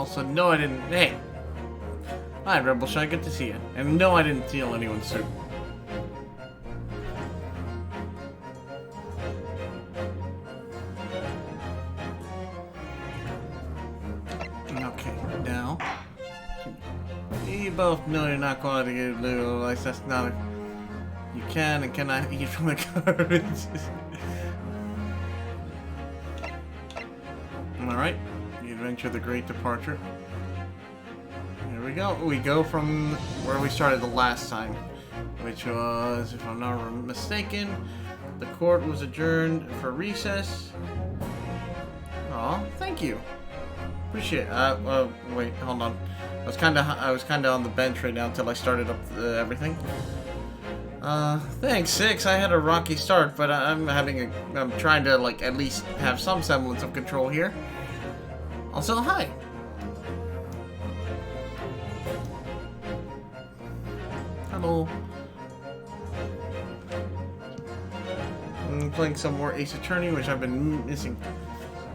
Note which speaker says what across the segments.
Speaker 1: Also, no, I didn't. Hey! Hi, Rebel Shy, good to see you. And no, I didn't steal anyone's suit. Okay, now. You both know you're not going to get blue, like that's not a... You can and cannot eat from the garbage. Alright, the Adventure of the Great Departure. Here we go. We go from where we started the last time, which was, if I'm not mistaken, the court was adjourned for recess. Aw, thank you. Appreciate it. Wait, hold on. I was kind of on the bench right now until I started up everything. Thanks, Six. I had a rocky start, but I'm trying to, like, at least have some semblance of control here. Also, hi. Hello. I'm playing some more Ace Attorney, which I've been missing.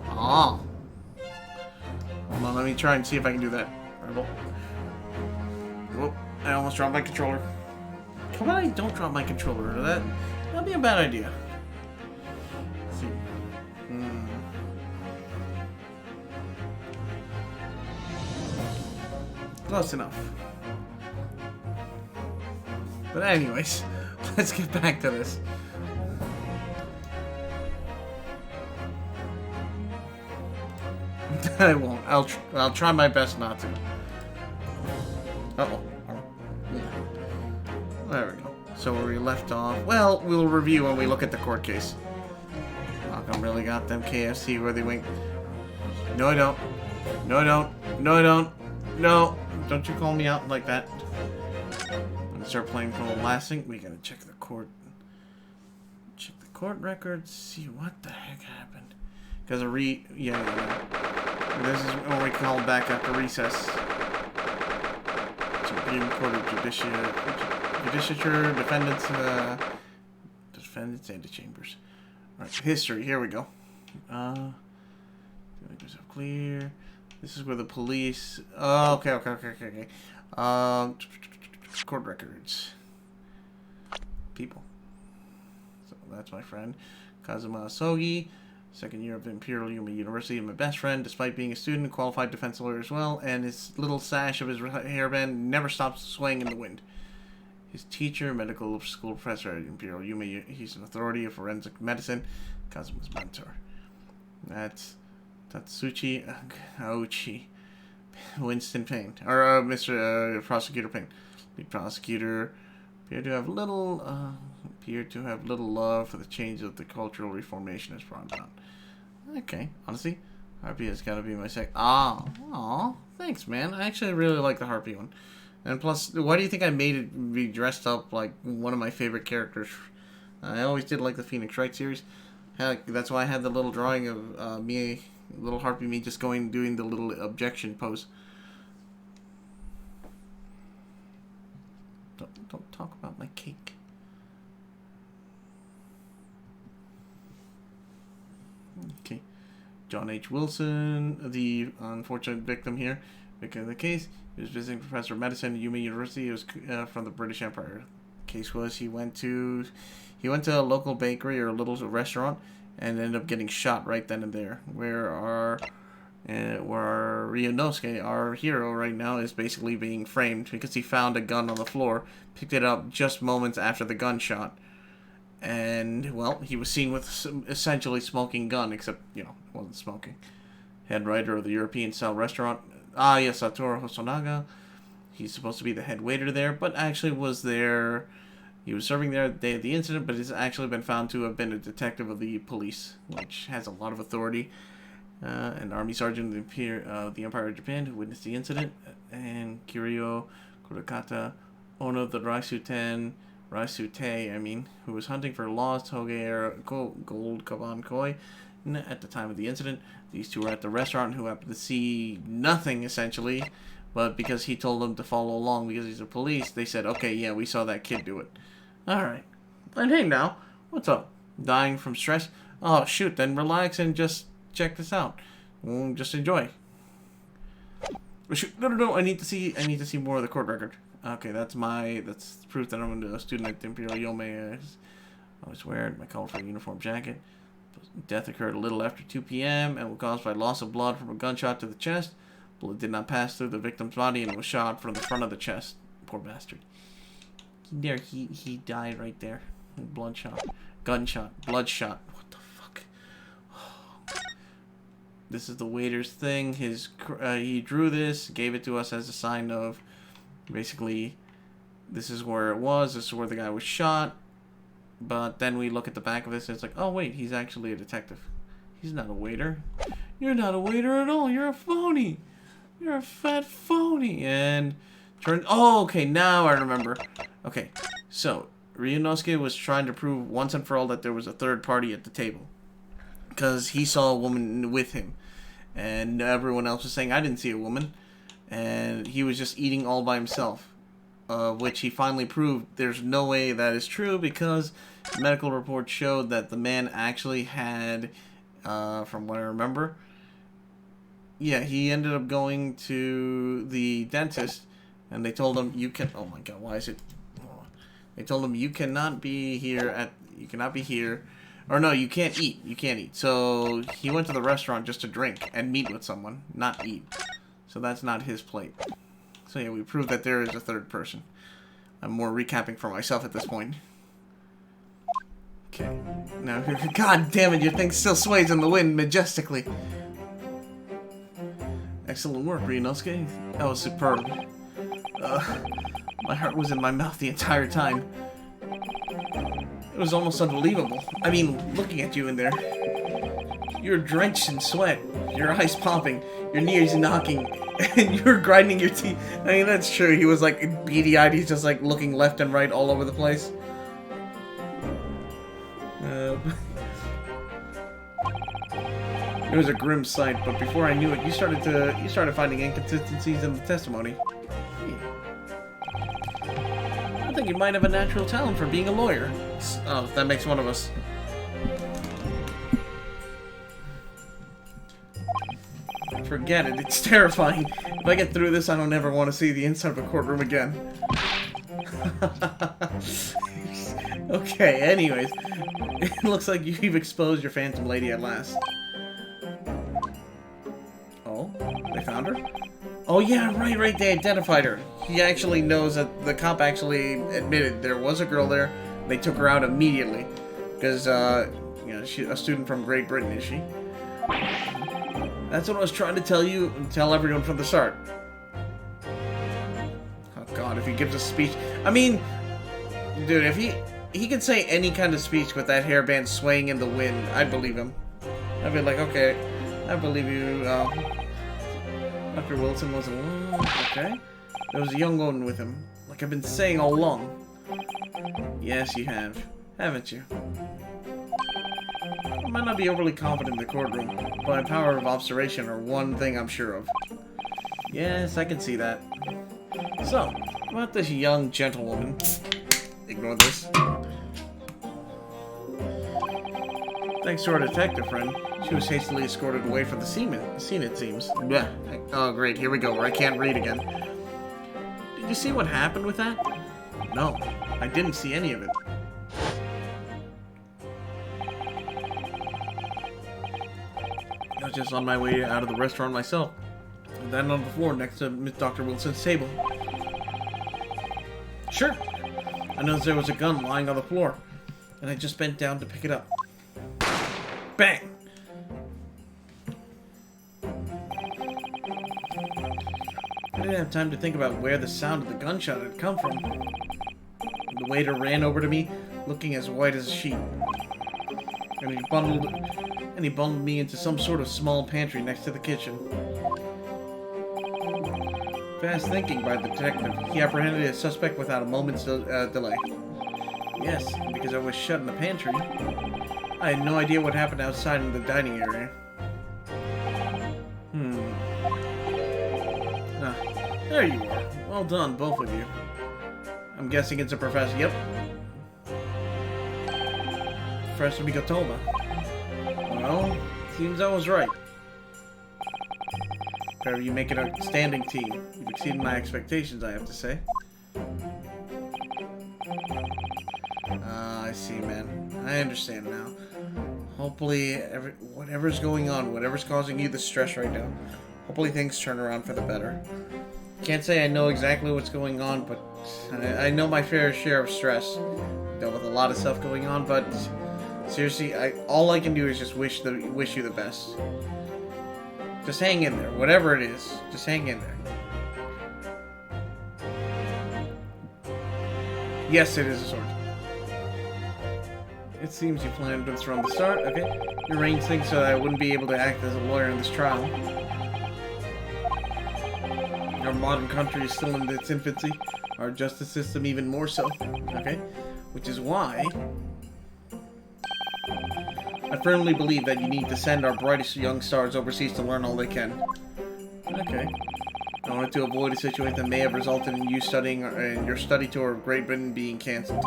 Speaker 1: Ah. Hold on, let me try and see if I can do that. Rebel. Whoop, I almost dropped my controller. Come on, don't drop my controller. That'd be a bad idea. Let's see. Close enough. But anyways, let's get back to this. I won't. I'll try my best not to. Uh-oh. There we go. So where we left off... Well, we'll review when we look at the court case. Malcolm really got them KFC where they went... No, I don't. No, I don't. No, I don't. No. Don't you call me out like that. I'm gonna start playing from the last thing. We gotta check the court... Check the court records. See what the heck happened. Because yeah. This is when we call back after recess. Supreme Court of Judicature, defendants, antechambers. Alright, history, here we go. Make yourself clear. This is where the police... Oh, okay. Court records. People. So that's my friend. Kazuma Asogi. Second year of Imperial Yuma University, and my best friend, despite being a student, a qualified defense lawyer as well, and his little sash of his hairband never stops swaying in the wind. His teacher, medical school professor at Imperial Yuma, he's an authority of forensic medicine, Kazuma's mentor. That's Tatsuchi Aochi, Winston Payne, or Mr. Prosecutor Payne. The prosecutor appeared to have little love for the change that the cultural reformation has brought about. Okay, honestly, Harpy has got to be my Aw, thanks, man. I actually really like the Harpy one. And plus, why do you think I made it be dressed up like one of my favorite characters? I always did like the Phoenix Wright series. Heck, that's why I had the little drawing of little Harpy me just doing the little objection pose. Don't talk about my cake. Okay. John H. Wilson, the unfortunate victim here. Victim of the case, he was visiting professor of medicine at Yuma University. He was from the British Empire. The case was he went to a local bakery or a little restaurant and ended up getting shot right then and there. Where Ryunosuke, our hero right now, is basically being framed because he found a gun on the floor, picked it up just moments after the gunshot. And, well, he was seen with essentially smoking gun, except, it wasn't smoking. Head writer of the European-style restaurant, yes, Satoru Hosonaga. He's supposed to be the head waiter there, but actually was there... He was serving there the day of the incident, but has actually been found to have been a detective of the police, which has a lot of authority. An army sergeant of the Empire of Japan who witnessed the incident, and Kiryu Kurokata, owner of the Raisute, who was hunting for lost Hoge Gold Kaban Koi at the time of the incident. These two were at the restaurant who happened to see nothing, essentially, but because he told them to follow along because he's a police, they said, okay, yeah, we saw that kid do it. Alright. But hey now, what's up? Dying from stress? Oh, shoot, then relax and just check this out. Just enjoy. No, no, no! I need to see more of the court record. Okay, that's proof that I'm a student at the Imperial Yome. I was wearing my colorful uniform jacket. Death occurred a little after 2 p.m. and was caused by loss of blood from a gunshot to the chest. Bullet did not pass through the victim's body and was shot from the front of the chest. Poor bastard. He died right there. Bloodshot. Gunshot. Bloodshot. What the fuck? This is the waiter's thing. He drew this, gave it to us as a sign of, basically, this is where it was. This is where the guy was shot. But then we look at the back of this and it's like, oh wait, he's actually a detective. He's not a waiter. You're not a waiter at all. You're a phony. You're a fat phony. And oh, okay, now I remember. Okay, so Ryunosuke was trying to prove once and for all that there was a third party at the table. Because he saw a woman with him. And everyone else was saying, I didn't see a woman. And he was just eating all by himself. Which he finally proved there's no way that is true, because the medical report showed that the man actually had, from what I remember, yeah, he ended up going to the dentist, and they told him, oh my god, why is it, they told him, you cannot be here, or no, you can't eat, so he went to the restaurant just to drink and meet with someone, not eat, so that's not his plate. So yeah, we proved that there is a third person. I'm more recapping for myself at this point. Okay. Now, god damn it, your thing still sways in the wind majestically. Excellent work, Ryunosuke. That was superb. My heart was in my mouth the entire time. It was almost unbelievable. I mean, looking at you in there. You're drenched in sweat. Your eyes popping. Your knees knocking. And you're grinding your teeth. I mean, that's true. He was like beady-eyed. He's just like looking left and right all over the place. It was a grim sight, but before I knew it, you started finding inconsistencies in the testimony. I think you might have a natural talent for being a lawyer. Oh, that makes one of us. Forget it, it's terrifying. If I get through this, I don't ever want to see the inside of a courtroom again. Okay, anyways. It looks like you've exposed your Phantom Lady at last. Oh? They found her? Oh yeah, right, they identified her. He actually knows that the cop actually admitted there was a girl there. They took her out immediately. Because, you know, she's a student from Great Britain, is she? That's what I was trying to tell you and tell everyone from the start. Oh god, if he gives a speech... I mean, dude, if he could say any kind of speech with that hairband swaying in the wind, I'd believe him. I'd be like, okay, I believe you, Dr. Wilson was alone. Okay. There was a young woman with him, like I've been saying all along. Yes, you have. Haven't you? I might not be overly confident in the courtroom, but my power of observation are one thing I'm sure of. Yes, I can see that. So, about this young gentlewoman. Ignore this. Thanks to our detective friend, she was hastily escorted away from the scene, it seems. Blech. Oh, great, here we go, where I can't read again. Did you see what happened with that? No, I didn't see any of it. I was just on my way out of the restaurant myself. And then on the floor next to Dr. Wilson's table. Sure. I noticed there was a gun lying on the floor, and I just bent down to pick it up. Bang! I didn't have time to think about where the sound of the gunshot had come from. The waiter ran over to me, looking as white as a sheet. And he bundled me into some sort of small pantry next to the kitchen. Fast thinking by the detective, he apprehended a suspect without a moment's delay. Yes, because I was shut in the pantry. I had no idea what happened outside in the dining area. Ah, there you are. Well done, both of you. I'm guessing it's a professor. Yep. Professor Mikotoba. Well, seems I was right. If ever you make it a standing team, you've exceeded my expectations, I have to say. I see, man. I understand now. Hopefully, whatever's going on, whatever's causing you the stress right now, hopefully things turn around for the better. Can't say I know exactly what's going on, but I know my fair share of stress. Dealt with a lot of stuff going on, but seriously, all I can do is just wish you the best. Just hang in there, whatever it is. Just hang in there. Yes, it is a sword. It seems you planned this from the start. Okay. You arranged things so that I wouldn't be able to act as a lawyer in this trial. Our modern country is still in its infancy. Our justice system even more so. Okay. Which is why I firmly believe that you need to send our brightest young stars overseas to learn all they can. Okay. I wanted to avoid a situation that may have resulted in you studying and your study tour of Great Britain being cancelled.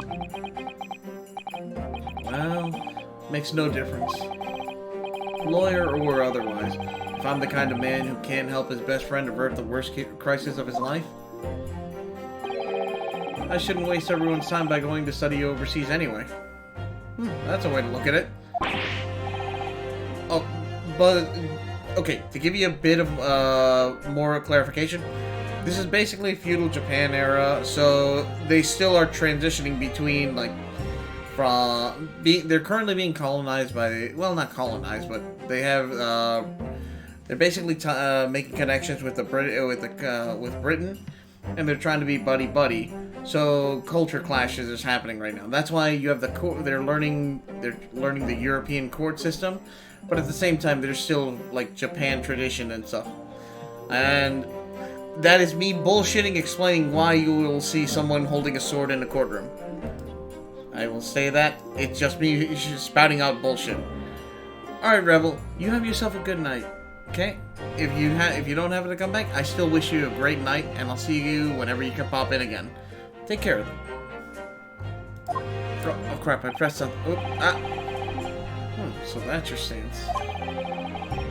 Speaker 1: Well, makes no difference. Lawyer or otherwise, if I'm the kind of man who can't help his best friend avert the worst crisis of his life, I shouldn't waste everyone's time by going to study overseas anyway. That's a way to look at it. Oh, but okay, to give you a bit of more clarification, this is basically feudal Japan era, so they still are transitioning between they're currently being colonized by, well, not colonized, but they have they're basically making connections with with Britain, and they're trying to be buddy. So culture clashes is happening right now. That's why you have they're learning the European court system, but at the same time there's still like Japan tradition and stuff. And that is me bullshitting explaining why you will see someone holding a sword in a courtroom. I will say that. It's just me spouting out bullshit. Alright, Rebel. You have yourself a good night. Okay? If you don't have to come back, I still wish you a great night, and I'll see you whenever you can pop in again. Take care of them. Oh crap, I pressed something. So that's your stance. I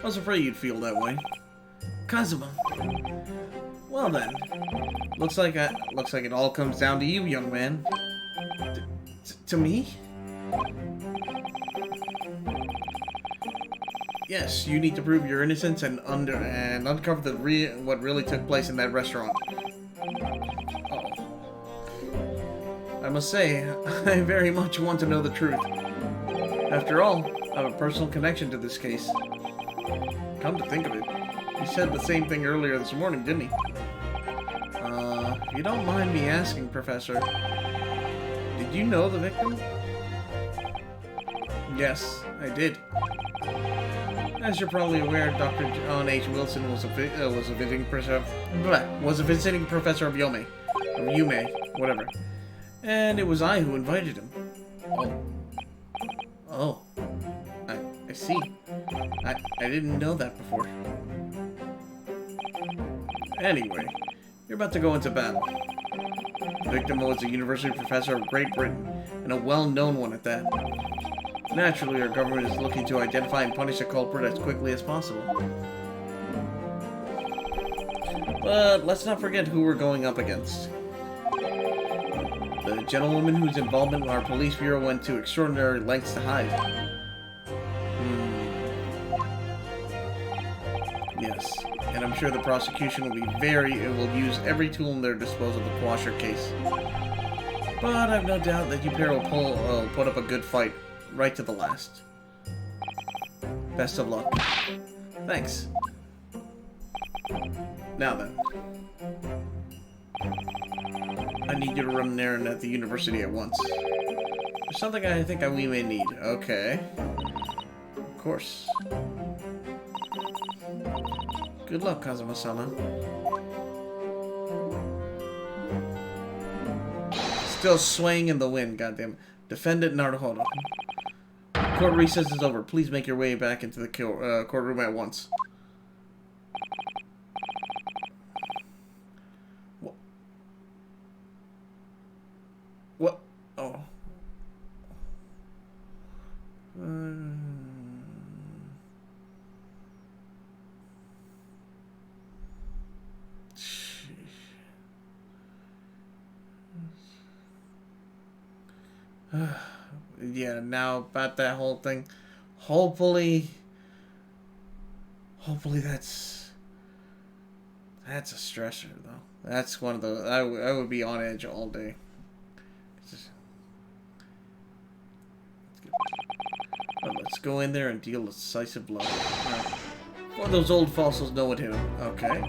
Speaker 1: was afraid you'd feel that way. Kazuma. Well then. Looks like it all comes down to you, young man. To me? Yes, you need to prove your innocence and uncover what really took place in that restaurant. Oh. I must say, I very much want to know the truth. After all, I have a personal connection to this case. Come to think of it, he said the same thing earlier this morning, didn't he? If you don't mind me asking, Professor, did you know the victim? Yes, I did. As you're probably aware, Dr. John H. Wilson was a visiting professor of Yume, whatever. And it was I who invited him. Oh. I see. I didn't know that before. Anyway, you're about to go into battle. The victim was a university professor of Great Britain, and a well-known one at that. Naturally, our government is looking to identify and punish the culprit as quickly as possible. But let's not forget who we're going up against. The gentlewoman whose involvement with our police bureau went to extraordinary lengths to hide. Yes, and I'm sure the prosecution will use every tool in their disposal to quash her case. But I've no doubt that you pair will put up a good fight, right to the last. Best of luck. Thanks. Now then. I need you to run an errand at the university at once. There's something I think we may need. Okay. Of course. Good luck, Kazuma-sama. Still swaying in the wind, goddamn. Defendant Naruhodo. Court recess is over. Please make your way back into the courtroom at once. What? Oh. Yeah, now about that whole thing. Hopefully, hopefully that's a stressor though. That's one of the I would be on edge all day. Let's go in there and deal decisive blow. One of those old fossils know what hit him. Okay.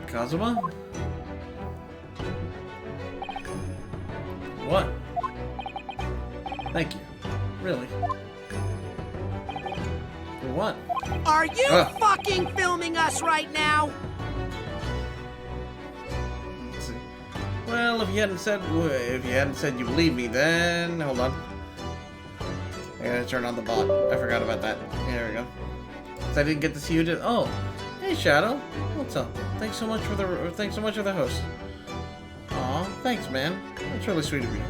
Speaker 1: Kazuma? What? Thank you. Really? For what?
Speaker 2: Are you fucking filming us right now?
Speaker 1: Let's see. Well, if you hadn't said you believe me, then hold on. I gotta turn on the bot. I forgot about that. There we go. So I didn't get to see who did. Oh, hey Shadow. What's up? Thanks so much for the host. Aw, thanks, man. That's really sweet of you.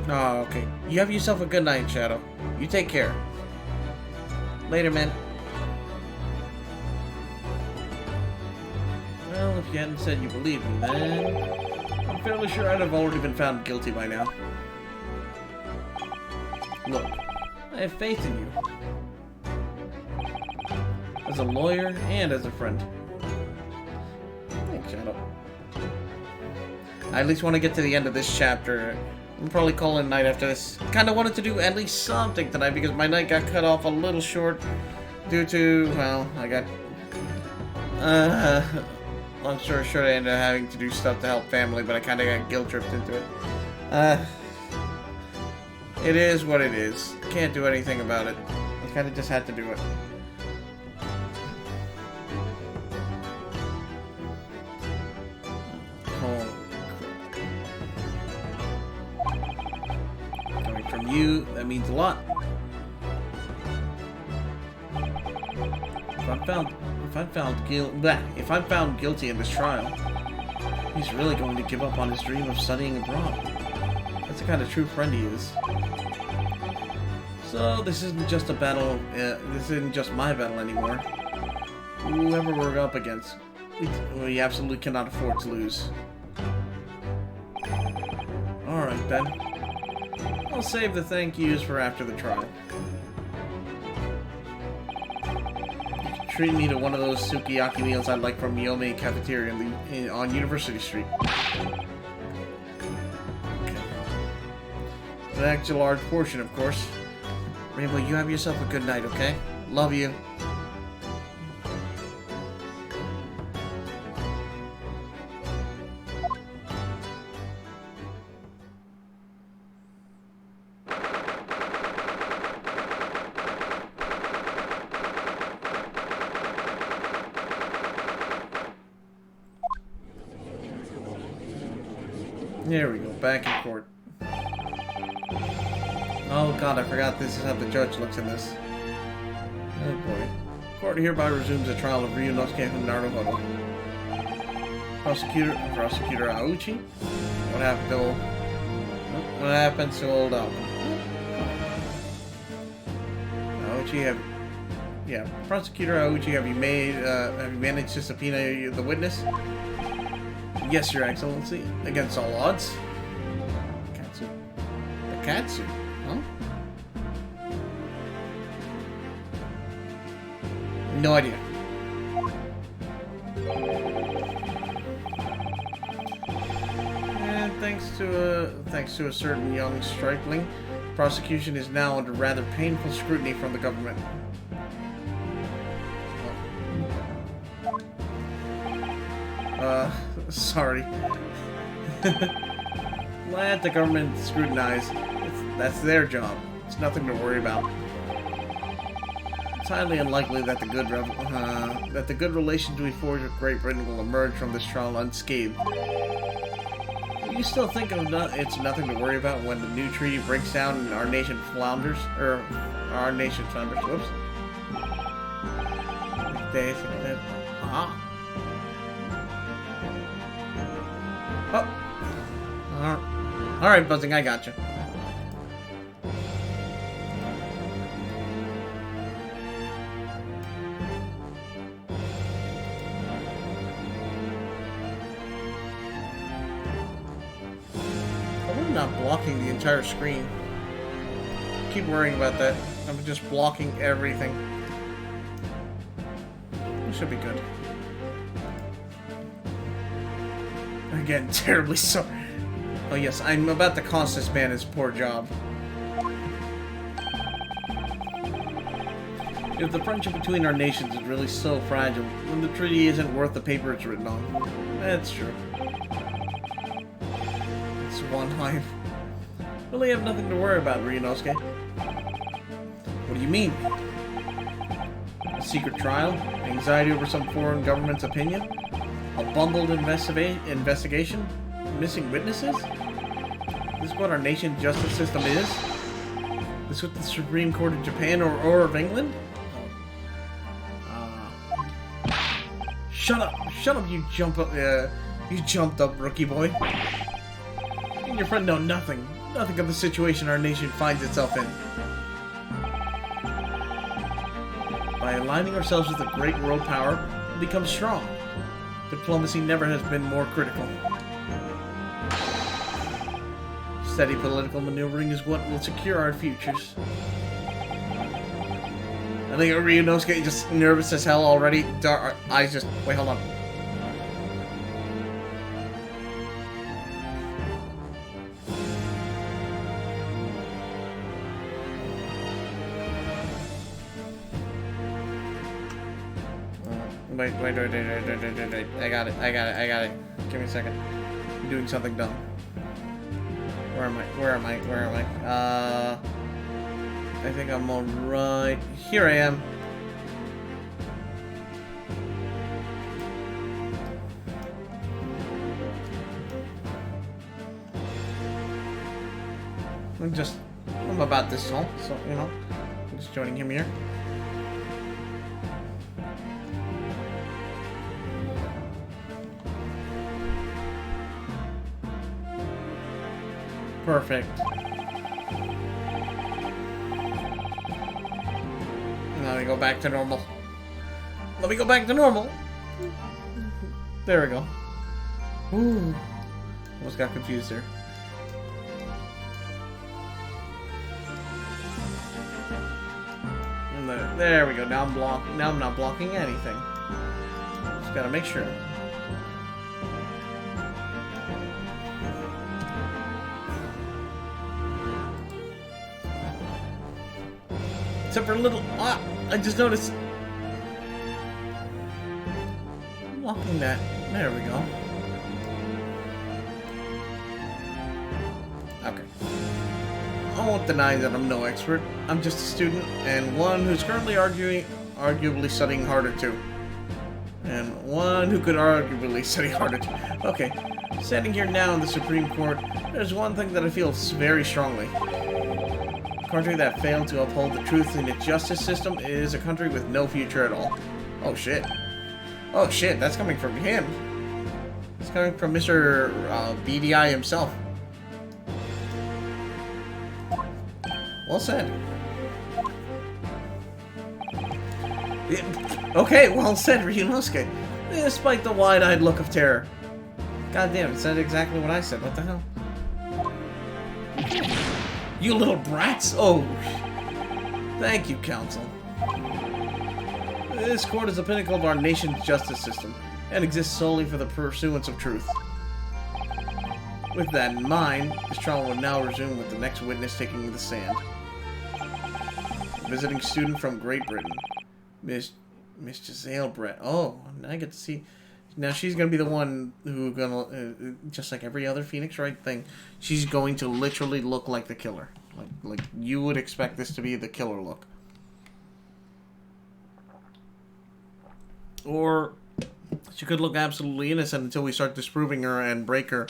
Speaker 1: Oh, okay. You have yourself a good night, Shadow. You take care. Later, man. Well, if you hadn't said you believed me, then I'm fairly sure I'd have already been found guilty by now. Look, I have faith in you. As a lawyer and as a friend. Thanks, Shadow. I at least want to get to the end of this chapter. I'm probably calling it night after this. Kind of wanted to do at least something tonight because my night got cut off a little short due to, well, I got... long story short, I ended up having to do stuff to help family, but I kind of got guilt-tripped into it. It is what it is. Can't do anything about it. I kind of just had to do it. Coming from you, that means a lot. If I'm found guilty in this trial, he's really going to give up on his dream of studying abroad. That's the kind of true friend he is. So this isn't just a battle. This isn't just my battle anymore. Whoever we're up against, we absolutely cannot afford to lose. All right then. I'll save the thank yous for after the trial. Treat me to one of those sukiyaki meals I like from Yome Cafeteria on University Street. Okay. An extra large portion, of course. Rainbow, you have yourself a good night, okay? Love you. There we go, back in court. Oh god, I forgot this is how the judge looks in this. Oh boy. Court hereby resumes the trial of Ryunosuke Naruhodo. Prosecutor Aouchi? What happened to old Alvin? Aouchi, Prosecutor Aouchi, have you managed to subpoena the witness? Yes, Your Excellency. Against all odds. Katsu? The Katsu? Huh? No idea. And thanks to a certain young stripling, prosecution is now under rather painful scrutiny from the government. Sorry. Let the government scrutinize. That's their job. It's nothing to worry about. It's highly unlikely that the good relations we forge with Great Britain will emerge from this trial unscathed. You still think it's nothing to worry about when the new treaty breaks down and our nation flounders? Whoops. Oh. Alright, Buzzing, I gotcha. not blocking the entire screen. Keep worrying about that. I'm just blocking everything. It should be good. Again, terribly sorry. Oh yes, I'm about to cost this man his poor job. If the friendship between our nations is really so fragile, then the treaty isn't worth the paper it's written on. That's true. It's one life. Really have nothing to worry about, Ryunosuke. What do you mean? A secret trial? Anxiety over some foreign government's opinion? A bungled investigation? Missing witnesses? This is what our nation's justice system is? This is what the Supreme Court of Japan or of England? Shut up! Shut up, you jumped up, rookie boy. You and your friend know nothing. Nothing of the situation our nation finds itself in. By aligning ourselves with a great world power, we become strong. Diplomacy never has been more critical. Steady political maneuvering is what will secure our futures. I think Ryunosuke just nervous as hell already. Eyes just... Wait, hold on. Wait. I got it. Give me a second. I'm doing something dumb. Where am I? I think I'm alright. Here I am. I'm about this all, so, you know, I'm just joining him here. Perfect. Let me go back to normal. Let me go back to normal. There we go. Ooh. Almost got confused there. And there we go. Now I'm not blocking anything. Just gotta make sure. Except for a little... I just noticed... I'm blocking that. There we go. Okay. I won't deny that I'm no expert. I'm just a student, and one who's currently arguably studying harder too. And one who could arguably study harder too. Okay. Standing here now in the Supreme Court, there's one thing that I feel very strongly. A country that failed to uphold the truth in its justice system is a country with no future at all. Oh shit. Oh shit, that's coming from him. It's coming from Mr. BDI himself. Well said. Okay, well said, Ryunosuke. Despite the wide-eyed look of terror. God damn, it said exactly what I said. What the hell? You little brats! Oh. Thank you, Council. This court is the pinnacle of our nation's justice system, and exists solely for the pursuance of truth. With that in mind, this trial will now resume with the next witness taking the stand. Visiting student from Great Britain, Miss Giselle Brett. Oh, I get to see... Now she's gonna be the one who gonna, just like every other Phoenix Wright thing, she's going to literally look like the killer. Like you would expect this to be the killer look. Or she could look absolutely innocent until we start disproving her and break her,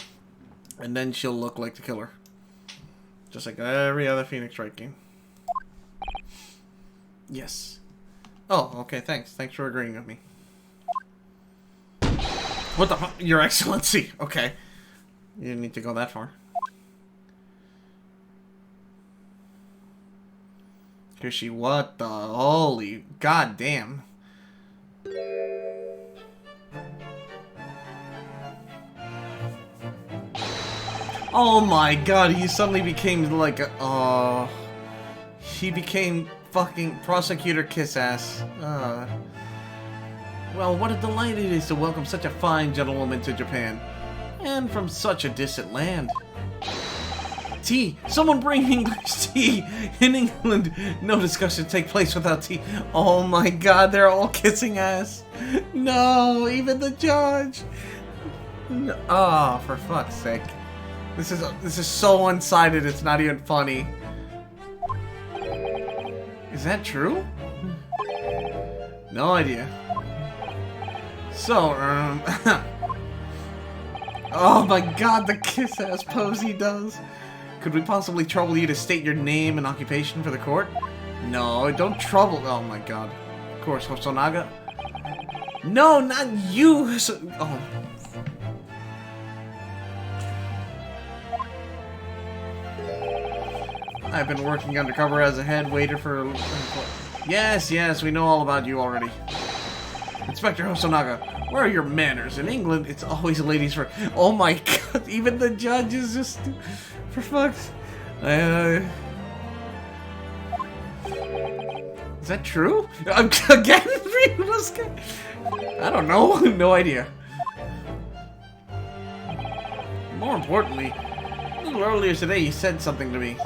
Speaker 1: and then she'll look like the killer. Just like every other Phoenix Wright game. Yes. Oh, okay, thanks. Thanks for agreeing with me. What the fuck? Your Excellency. Okay. You didn't need to go that far. Kishi, what the holy goddamn. Oh my god, he suddenly became like a... he became fucking Prosecutor Kiss-Ass. Well, what a delight it is to welcome such a fine gentlewoman to Japan. And from such a distant land. Tea! Someone bring English tea! In England, no discussion take place without tea. Oh my god, they're all kissing ass. No, even the judge. No. Oh, for fuck's sake. This is so one-sided, it's not even funny. Is that true? No idea. So, oh my god, the kiss-ass pose he does. Could we possibly trouble you to state your name and occupation for the court? No, don't trouble. Oh my god. Of course, Hosonaga. No, not you! Oh. I've been working undercover as a head waiter for... Yes, we know all about you already. Inspector Hosonaga, where are your manners? In England, it's always ladies first. Oh my god, even the judge is just... For fuck's... Is that true? Again? I don't know. No idea. More importantly, a little earlier today you said something to me. You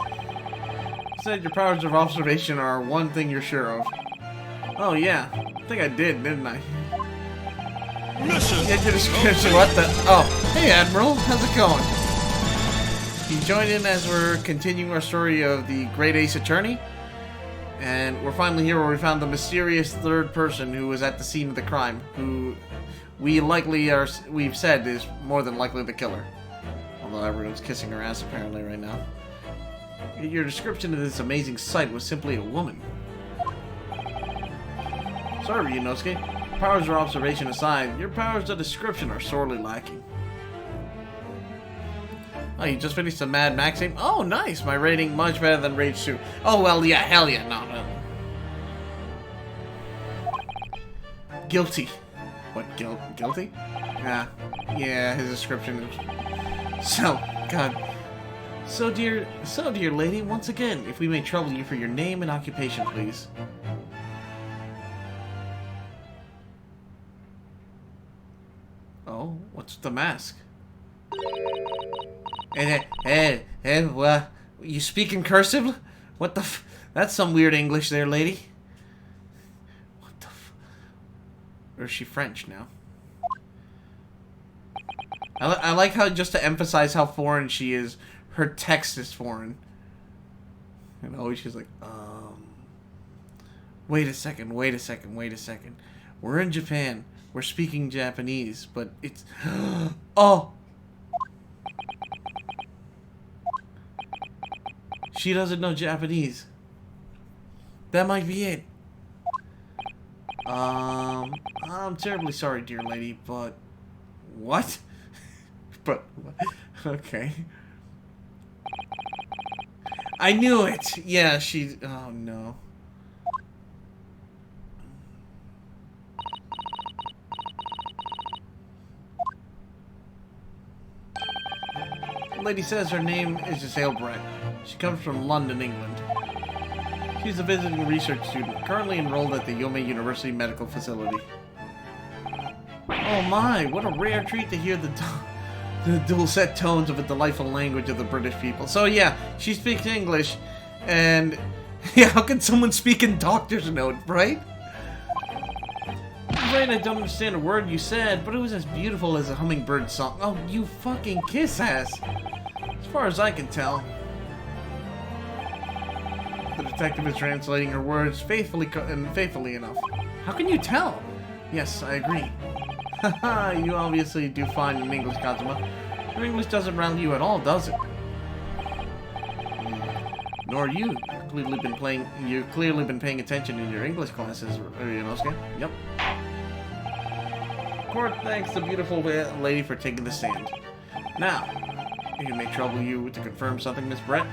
Speaker 1: said your powers of observation are one thing you're sure of. Oh yeah, I think I did, didn't I? Get your description. What the? Oh, hey Admiral, how's it going? You joined in as we're continuing our story of the Great Ace Attorney, and we're finally here where we found the mysterious third person who was at the scene of the crime, who we've said is more than likely the killer. Although everyone's kissing her ass apparently right now. Your description of this amazing sight was simply a woman. Sorry, Ryunosuke. Powers of observation aside, your powers of description are sorely lacking. Oh, you just finished the Mad Max game? Oh, nice! My rating much better than Rage 2. Oh, well, yeah, hell yeah, no. Guilty. What, guilty? Yeah, his description is... So, God. So dear lady, once again, if we may trouble you for your name and occupation, please. Oh, what's the mask? Well, you speak in cursive? What the f... That's some weird English there, lady. What the f... Or is she French now? I like how, just to emphasize how foreign she is, her text is foreign. And always she's like, wait a second. We're in Japan. We're speaking Japanese, but it's... Oh! She doesn't know Japanese. That might be it. I'm terribly sorry, dear lady, but... What? But... Okay. I knew it! Yeah, she... Oh, no. The lady says her name is Giselle Brett. She comes from London, England. She's a visiting research student, currently enrolled at the Yomei University Medical Facility. Oh my, what a rare treat to hear the dulcet tones of a delightful language of the British people. So yeah, she speaks English, and yeah, how can someone speak in doctor's note, right? I'm afraid I don't understand a word you said, but it was as beautiful as a hummingbird song. Oh, you fucking kiss ass. As far as I can tell. The detective is translating her words faithfully enough. How can you tell? Yes, I agree. Haha, you obviously do fine in English, Kazuma. Your English doesn't rattle you at all, does it? Nor you. You've clearly been paying attention in your English classes, Ryunosuke. Yep. Court thanks the beautiful lady for taking the stand. Now, if it may trouble you to confirm something, Miss Brett.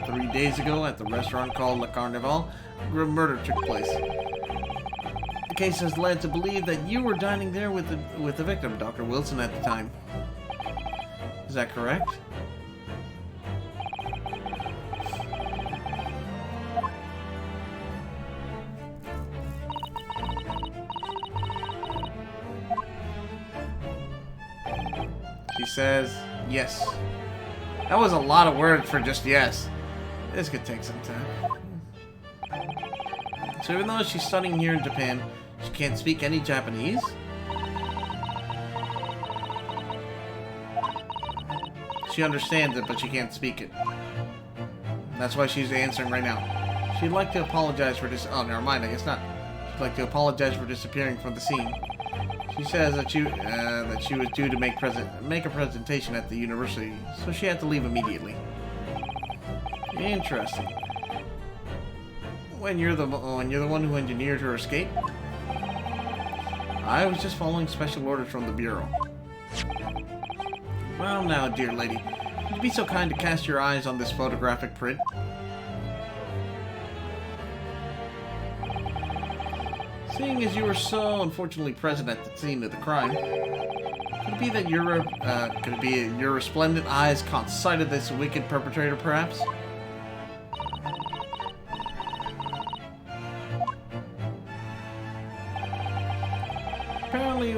Speaker 1: 3 days ago, at the restaurant called Le Carnival, a murder took place. The case has led to believe that you were dining there with the victim, Dr. Wilson, at the time. Is that correct? She says, yes. That was a lot of words for just yes. This could take some time. So even though she's studying here in Japan, she can't speak any Japanese? She understands it, but she can't speak it. That's why she's answering right now. She'd like to apologize for this. Oh, never mind. I guess not. She'd like to apologize for disappearing from the scene. She says that she was due to make a presentation at the university, so she had to leave immediately. Interesting. When you're the one who engineered her escape? I was just following special orders from the Bureau. Well now, dear lady, would you be so kind to cast your eyes on this photographic print? Seeing as you were so unfortunately present at the scene of the crime, could it be that your resplendent eyes caught sight of this wicked perpetrator, perhaps? Apparently it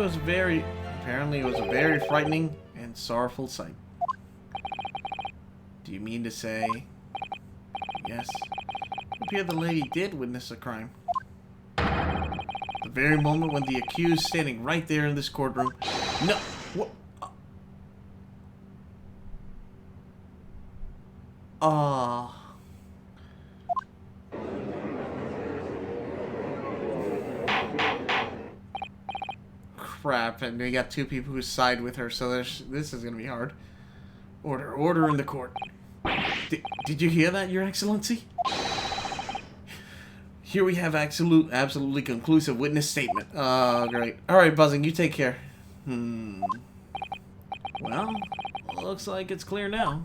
Speaker 1: was a very frightening and sorrowful sight. Do you mean to say, yes, it appeared the lady did witness a crime? The very moment when the accused standing right there in this courtroom. No, what? Crap, and we got two people who side with her, so this is gonna be hard. Order in the court. Did you hear that, Your Excellency? Here we have absolutely conclusive witness statement. Oh, great. Alright, Buzzing, you take care. Well, looks like it's clear now.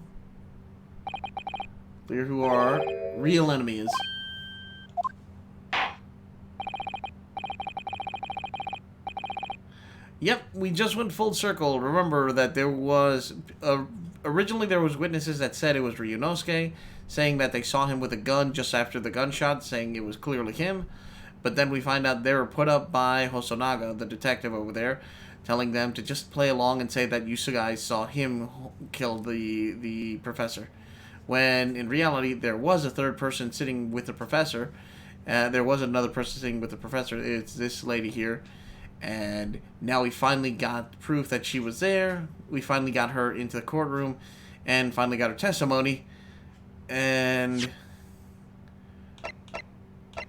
Speaker 1: Clear who our real enemy is. Yep, we just went full circle. Remember that there was... originally there was witnesses that said it was Ryunosuke, saying that they saw him with a gun just after the gunshot, saying it was clearly him. But then we find out they were put up by Hosonaga, the detective over there, telling them to just play along and say that you guys saw him kill the professor. When in reality there was a third person sitting with the professor. There was another person sitting with the professor. It's this lady here. And now we finally got proof that she was there. We finally got her into the courtroom and finally got her testimony. And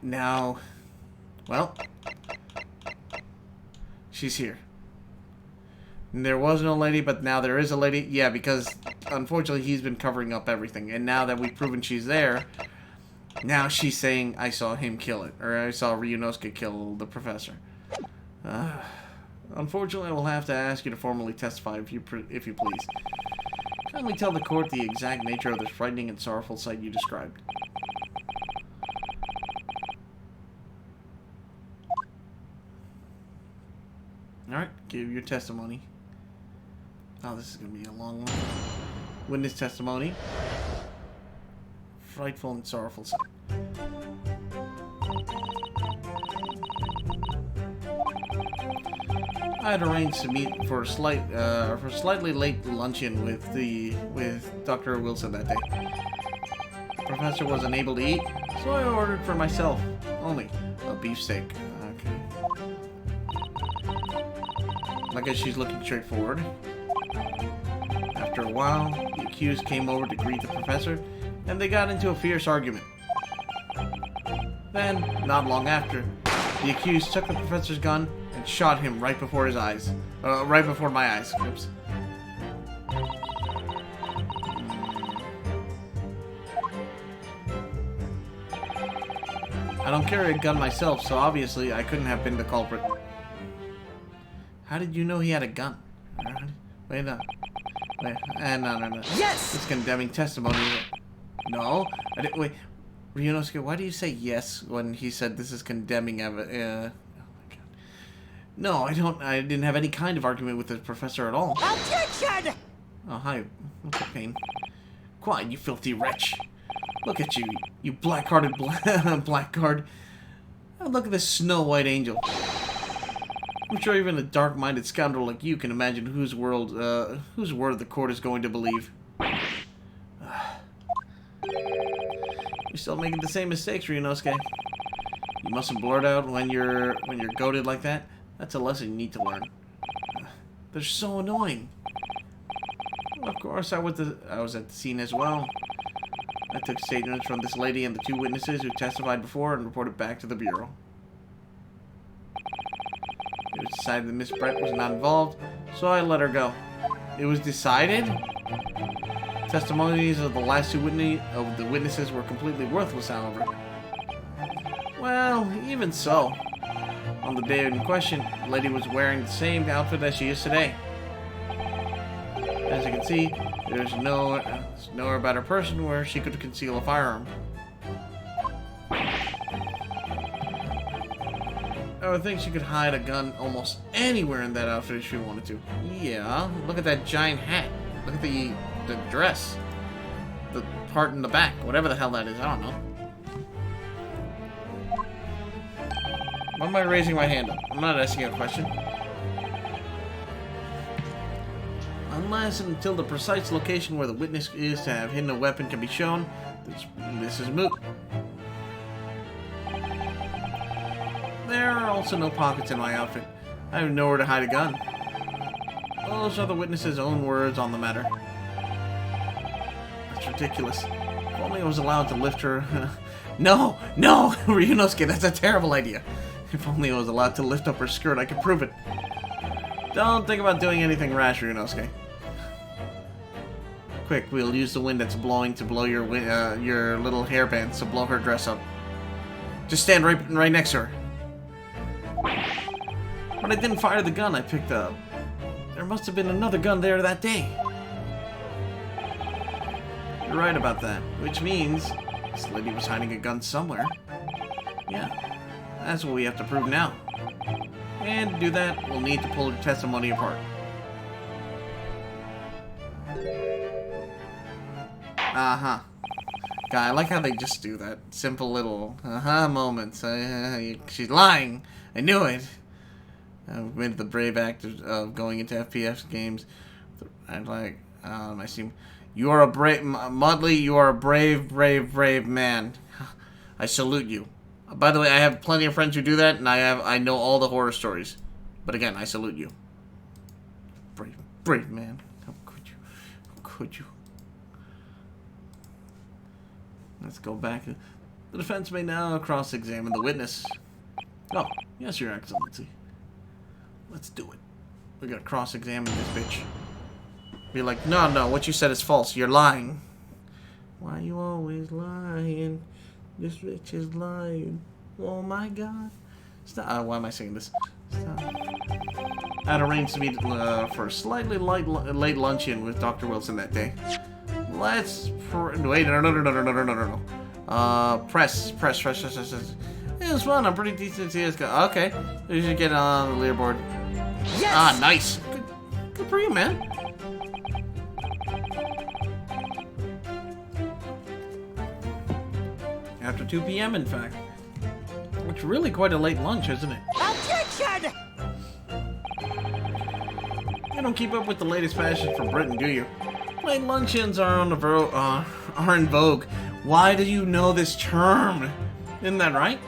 Speaker 1: now, well, she's here. And there was no lady, but now there is a lady. Yeah, because unfortunately he's been covering up everything. And now that we've proven she's there, now she's saying I saw him kill it. Or I saw Ryunosuke kill the professor. Unfortunately, I will have to ask you to formally testify if you please. Kindly tell the court the exact nature of this frightening and sorrowful sight you described. Alright, give your testimony. Oh, this is going to be a long one. Witness testimony. Frightful and sorrowful sight. I had arranged to meet for a slightly late luncheon with Dr. Wilson that day. The professor was unable to eat, so I ordered for myself only a beefsteak. Okay. I guess she's looking straightforward. After a while, the accused came over to greet the professor, and they got into a fierce argument. Then, not long after, the accused took the professor's gun and shot him right before his eyes. Right before my eyes. Oops. I don't carry a gun myself, so obviously I couldn't have been the culprit. How did you know he had a gun? Wait, no. Wait, no.
Speaker 2: Yes!
Speaker 1: This condemning testimony. No, I didn't. Wait, Ryunosuke, why do you say yes when he said this is condemning evidence? Oh my god. No, I didn't have any kind of argument with the professor at all.
Speaker 2: Objection!
Speaker 1: Oh, hi. What's up, Pain? Quiet, you filthy wretch. Look at you, you black-hearted blackguard. Oh, look at this Snow White angel. I'm sure even a dark-minded scoundrel like you can imagine whose word the court is going to believe. You're still making the same mistakes, Ryunosuke. You mustn't blurt out when you're goaded like that. That's a lesson you need to learn. They're so annoying. Of course, I was at the scene as well. I took statements from this lady and the 2 witnesses who testified before and reported back to the Bureau. It was decided that Miss Brett was not involved, so I let her go. It was decided? Testimonies of the last 2 witnesses were completely worthless, however. Well, even so. On the day in question, the lady was wearing the same outfit as she is today. As you can see, there's nowhere about her person where she could conceal a firearm. I would think she could hide a gun almost anywhere in that outfit if she wanted to. Yeah, look at that giant hat. Look at the dress. The part in the back. Whatever the hell that is, I don't know. Why am I raising my hand up? I'm not asking a question. Unless and until the precise location where the witness is to have hidden a weapon can be shown, this is moot. There are also no pockets in my outfit. I have nowhere to hide a gun. Those are the witness's own words on the matter. That's ridiculous. If only I was allowed to lift her... No! No! Ryunosuke, that's a terrible idea. If only I was allowed to lift up her skirt, I could prove it. Don't think about doing anything rash, Ryunosuke. Quick, we'll use the wind that's blowing to blow your little hairbands to blow her dress up. Just stand right next to her. But I didn't fire the gun I picked up. There must have been another gun there that day. You're right about that, which means this lady was hiding a gun somewhere. Yeah, that's what we have to prove now. And to do that, we'll need to pull her testimony apart. Uh-huh. God, I like how they just do that. Simple little moments. She's lying. I knew it. I made the brave act of going into FPS games. I'm like, I seem... You are a brave... Mudley, you are a brave man. I salute you. By the way, I have plenty of friends who do that, and I know all the horror stories. But again, I salute you. Brave man. How could you? How could you? Let's go back. The defense may now cross-examine the witness. Oh, yes, Your Excellency. Let's do it. We gotta cross-examine this bitch. Be like, no, what you said is false. You're lying. Why you always lying? This bitch is lying. Oh my god. Stop. Why am I singing this? Stop. I'd arranged to meet for a slightly late luncheon with Dr. Wilson that day. Let's... Wait, no. Press. It was fun. I'm pretty decent. Okay. You should get on the leaderboard.
Speaker 2: Yes!
Speaker 1: Ah, nice. Good for you, man. After 2 p.m., in fact. It's really quite a late lunch, isn't it?
Speaker 2: Objection!
Speaker 1: You don't keep up with the latest fashions from Britain, do you? Late luncheons are in vogue. Why do you know this term? Isn't that right?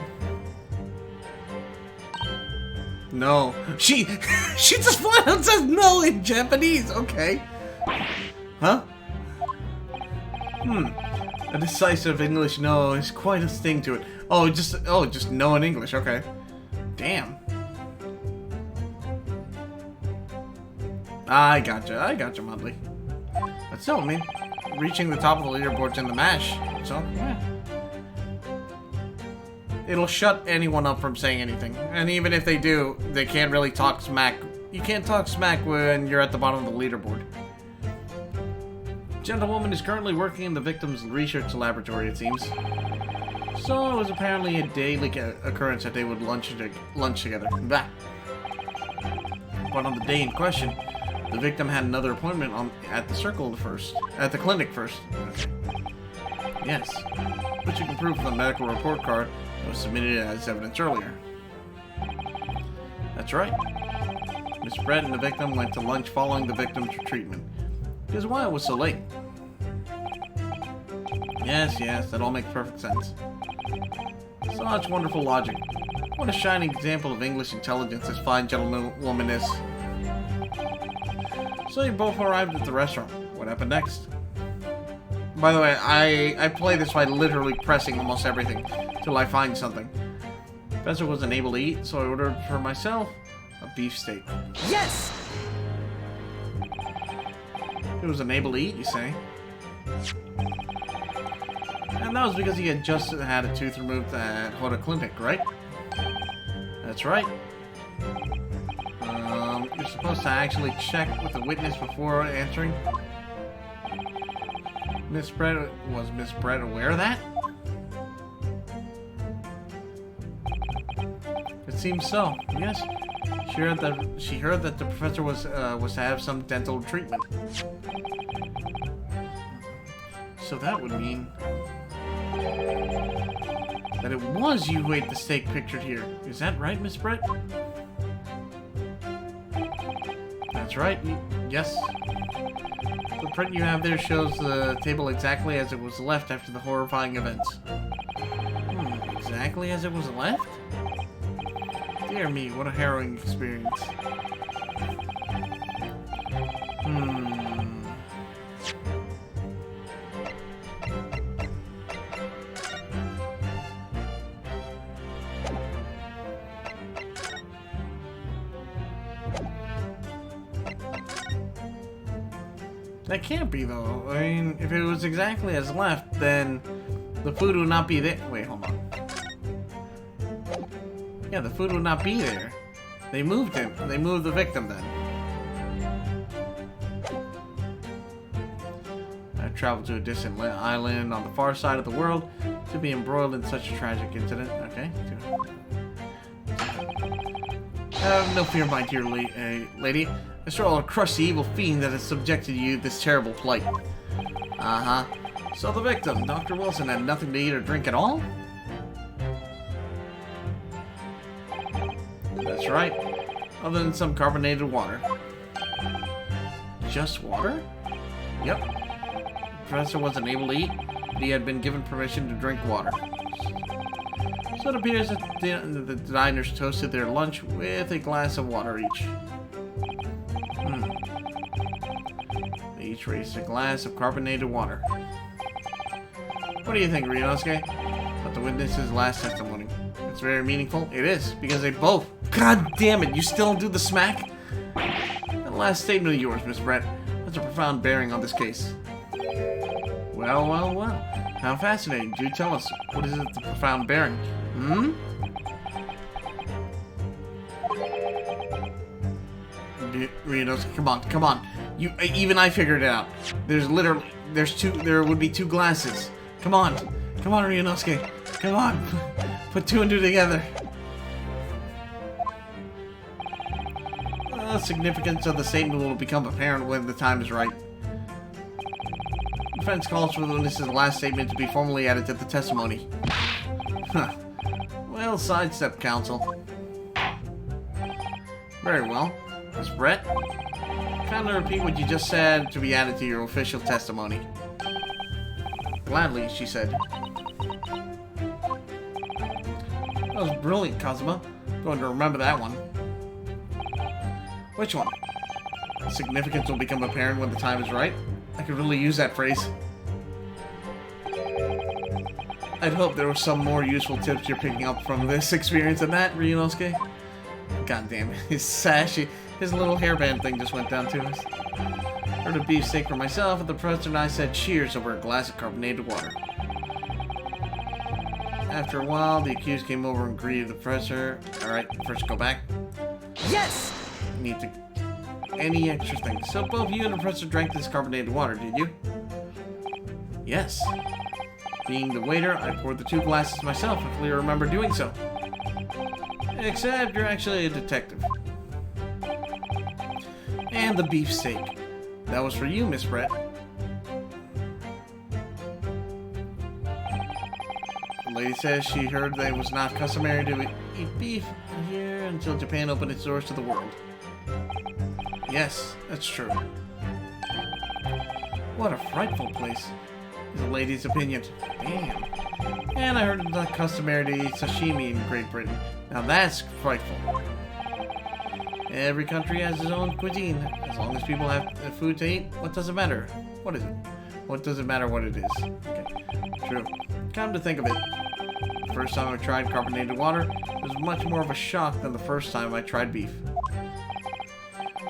Speaker 1: No. She just flat out says no in Japanese. Okay. Huh? A decisive English no is quite a sting to it. Oh, just no in English. Okay. Damn. I gotcha, Mudley. But still, I mean, reaching the top of the leaderboard's in the MASH, so, yeah. It'll shut anyone up from saying anything. And even if they do, they can't really talk smack. You can't talk smack when you're at the bottom of the leaderboard. Gentlewoman is currently working in the victim's research laboratory, it seems. So it was apparently a daily occurrence that they would lunch together. Bah. But on the day in question, the victim had another appointment at the clinic first. Okay. Yes, which you can prove from the medical report card that was submitted as evidence earlier. That's right. Miss Brett and the victim went to lunch following the victim's treatment. Because why it was so late? Yes, that all makes perfect sense. Such wonderful logic. What a shining example of English intelligence this fine gentlewoman is. So you both arrived at the restaurant. What happened next? By the way, I play this by literally pressing almost everything till I find something. Professor wasn't able to eat, so I ordered for myself a beefsteak.
Speaker 2: Yes!
Speaker 1: He was unable to eat, you say? And that was because he had just had a tooth removed at Hoda Clinic, right? That's right. You're supposed to actually check with the witness before answering. Was Miss Brett aware of that? It seems so. Yes. She heard that the professor was to have some dental treatment. So that would mean that it was you who ate the steak pictured here. Is that right, Miss Brett? That's right. Yes. The print you have there shows the table exactly as it was left after the horrifying events. Exactly as it was left? Dear me, what a harrowing experience. That can't be, though. I mean, if it was exactly as left, then the food would not be there. Wait, hold on. Yeah, the food would not be there. They moved him. They moved the victim then. I traveled to a distant island on the far side of the world to be embroiled in such a tragic incident. Okay. No fear, my dear lady. I shall crush the evil fiend that has subjected you to this terrible plight. Uh-huh. So the victim, Dr. Wilson, had nothing to eat or drink at all? That's right. Other than some carbonated water. Just water? Yep. The professor wasn't able to eat, but he had been given permission to drink water. So it appears that the diners toasted their lunch with a glass of water each. They each raised a glass of carbonated water. What do you think, Ryunosuke? About the witness's last testimony. It's very meaningful. It is, because they both... God damn it, you still do the smack? That last statement of yours, Miss Brett, has a profound bearing on this case. Well. How fascinating. Do tell us. What is it, the profound bearing? Ryunosuke, come on. Even I figured it out. There would be two glasses. Come on, Ryunosuke. Come on. Put two and two together. The significance of the statement will become apparent when the time is right. Defense calls for the witness's last statement to be formally added to the testimony. Huh. Well, sidestep, counsel. Very well. Miss Brett, kindly repeat what you just said to be added to your official testimony. Gladly, she said. That was brilliant, Kazuma. Going to remember that one. Which one? Significance will become apparent when the time is right. I could really use that phrase. I'd hope there were some more useful tips you're picking up from this experience than that, Ryunosuke. God damn it, his sash, his little hairband thing just went down to us. Heard a beefsteak for myself, and the professor and I said cheers over a glass of carbonated water. After a while, the accused came over and greeted the professor. Alright, first go back.
Speaker 2: Yes!
Speaker 1: Need to... Any extra things. So both you and the professor drank this carbonated water, did you? Yes. Being the waiter, I poured the two glasses myself. I clearly remember doing so. Except you're actually a detective. And the beefsteak. That was for you, Miss Brett. The lady says she heard that it was not customary to eat beef here until Japan opened its doors to the world. Yes, that's true. What a frightful place, is the lady's opinion. Damn. And I heard it's not customary to eat sashimi in Great Britain. Now that's frightful. Every country has its own cuisine. As long as people have food to eat, what does it matter? What is it? What does it matter what it is? Okay, true. Come to think of it, the first time I tried carbonated water, it was much more of a shock than the first time I tried beef.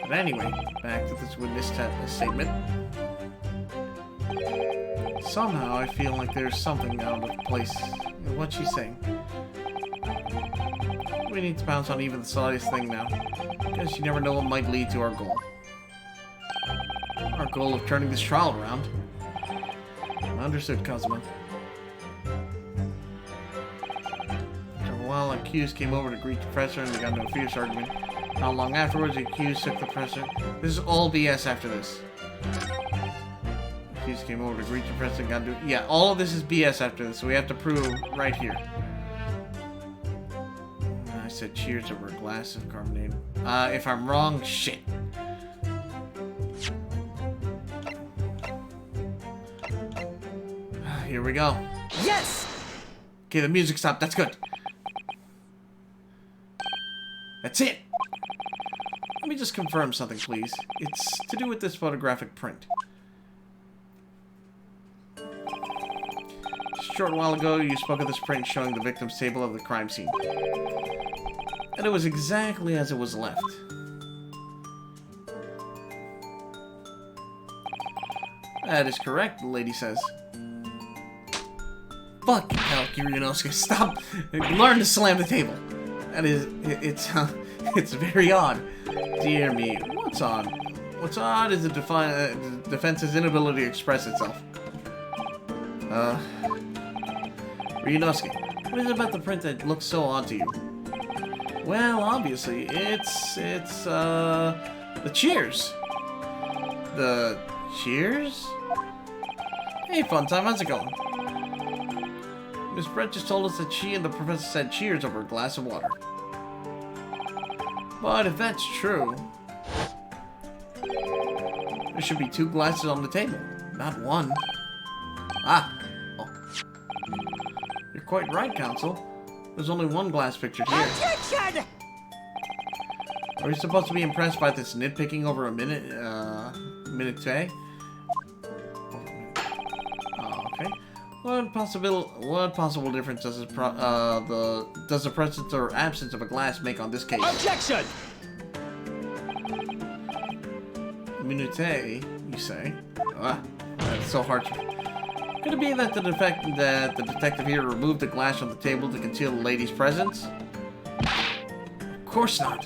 Speaker 1: But anyway, back to this witness statement. Somehow I feel like there's something out of place in what she's saying. We need to bounce on even the slightest thing now, because you never know what might lead to our goal. Our goal of turning this trial around. Understood, Kazuma. After a while, accused came over to greet the professor and they got into a fierce argument. Not long afterwards, the accused took the professor. This is all BS after this. The accused came over to greet the professor and got into... Yeah, all of this is BS after this, so we have to prove right here. I said cheers over a glass of carbonated. If I'm wrong, shit. Here we go.
Speaker 2: Yes!
Speaker 1: Okay, the music stopped. That's good. That's it. Let me just confirm something, please. It's to do with this photographic print. Just a short while ago, you spoke of this print showing the victim's table of the crime scene. And it was exactly as it was left. That is correct, the lady says. Fuck hell, Kiryonosuke, stop! Learn to slam the table! That is... it's very odd. Dear me, what's odd? What's odd is the defense's inability to express itself. Ryunosuke, what is it about the print that looks so odd to you? Well, obviously, it's the cheers. The cheers? Hey, fun time, how's it going? Miss Brett just told us that she and the professor said cheers over a glass of water. But if that's true, there should be 2 glasses on the table, not 1. Ah! Oh. You're quite right, Counsel. There's only 1 glass pictured here.
Speaker 2: Objection!
Speaker 1: Are you supposed to be impressed by this nitpicking over a minute, minute? Okay. What possible difference does the presence or absence of a glass make on this case?
Speaker 2: Objection!
Speaker 1: Minute, you say? That's so hard. Could it be that the detective here removed the glass from the table to conceal the lady's presence? Of course not.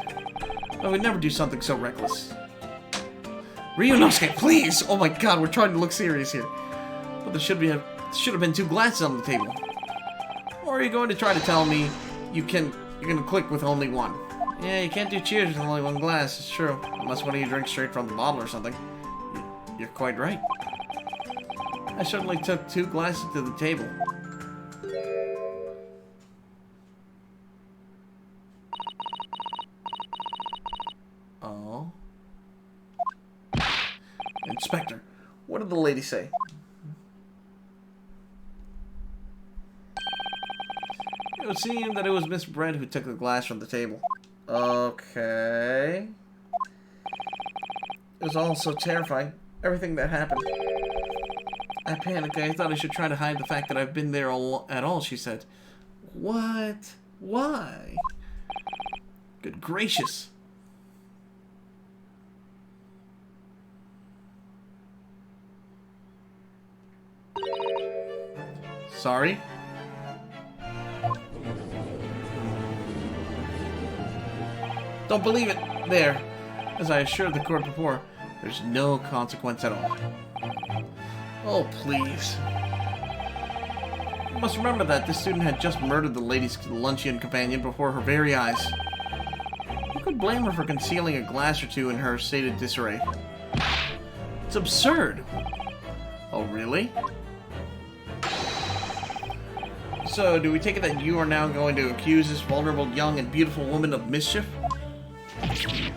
Speaker 1: I would never do something so reckless. Ryunosuke, please! Oh my god, we're trying to look serious here. But there should have been 2 glasses on the table. Or are you going to try to tell me you're gonna click with only 1? Yeah, you can't do cheers with only 1 glass, it's true. Unless one of you drinks straight from the bottle or something. You're quite right. I certainly took 2 glasses to the table. Oh. Inspector, what did the lady say? It would seem that it was Miss Brett who took the glass from the table. Okay. It was all so terrifying. Everything that happened. I panicked. I thought I should try to hide the fact that I've been there at all, she said. What? Why? Good gracious. Sorry? Don't believe it. There. As I assured the court before, there's no consequence at all. Oh, please. You must remember that this student had just murdered the lady's luncheon companion before her very eyes. You could blame her for concealing a glass or two in her stated disarray? It's absurd. Oh, really? So, do we take it that you are now going to accuse this vulnerable, young, and beautiful woman of mischief?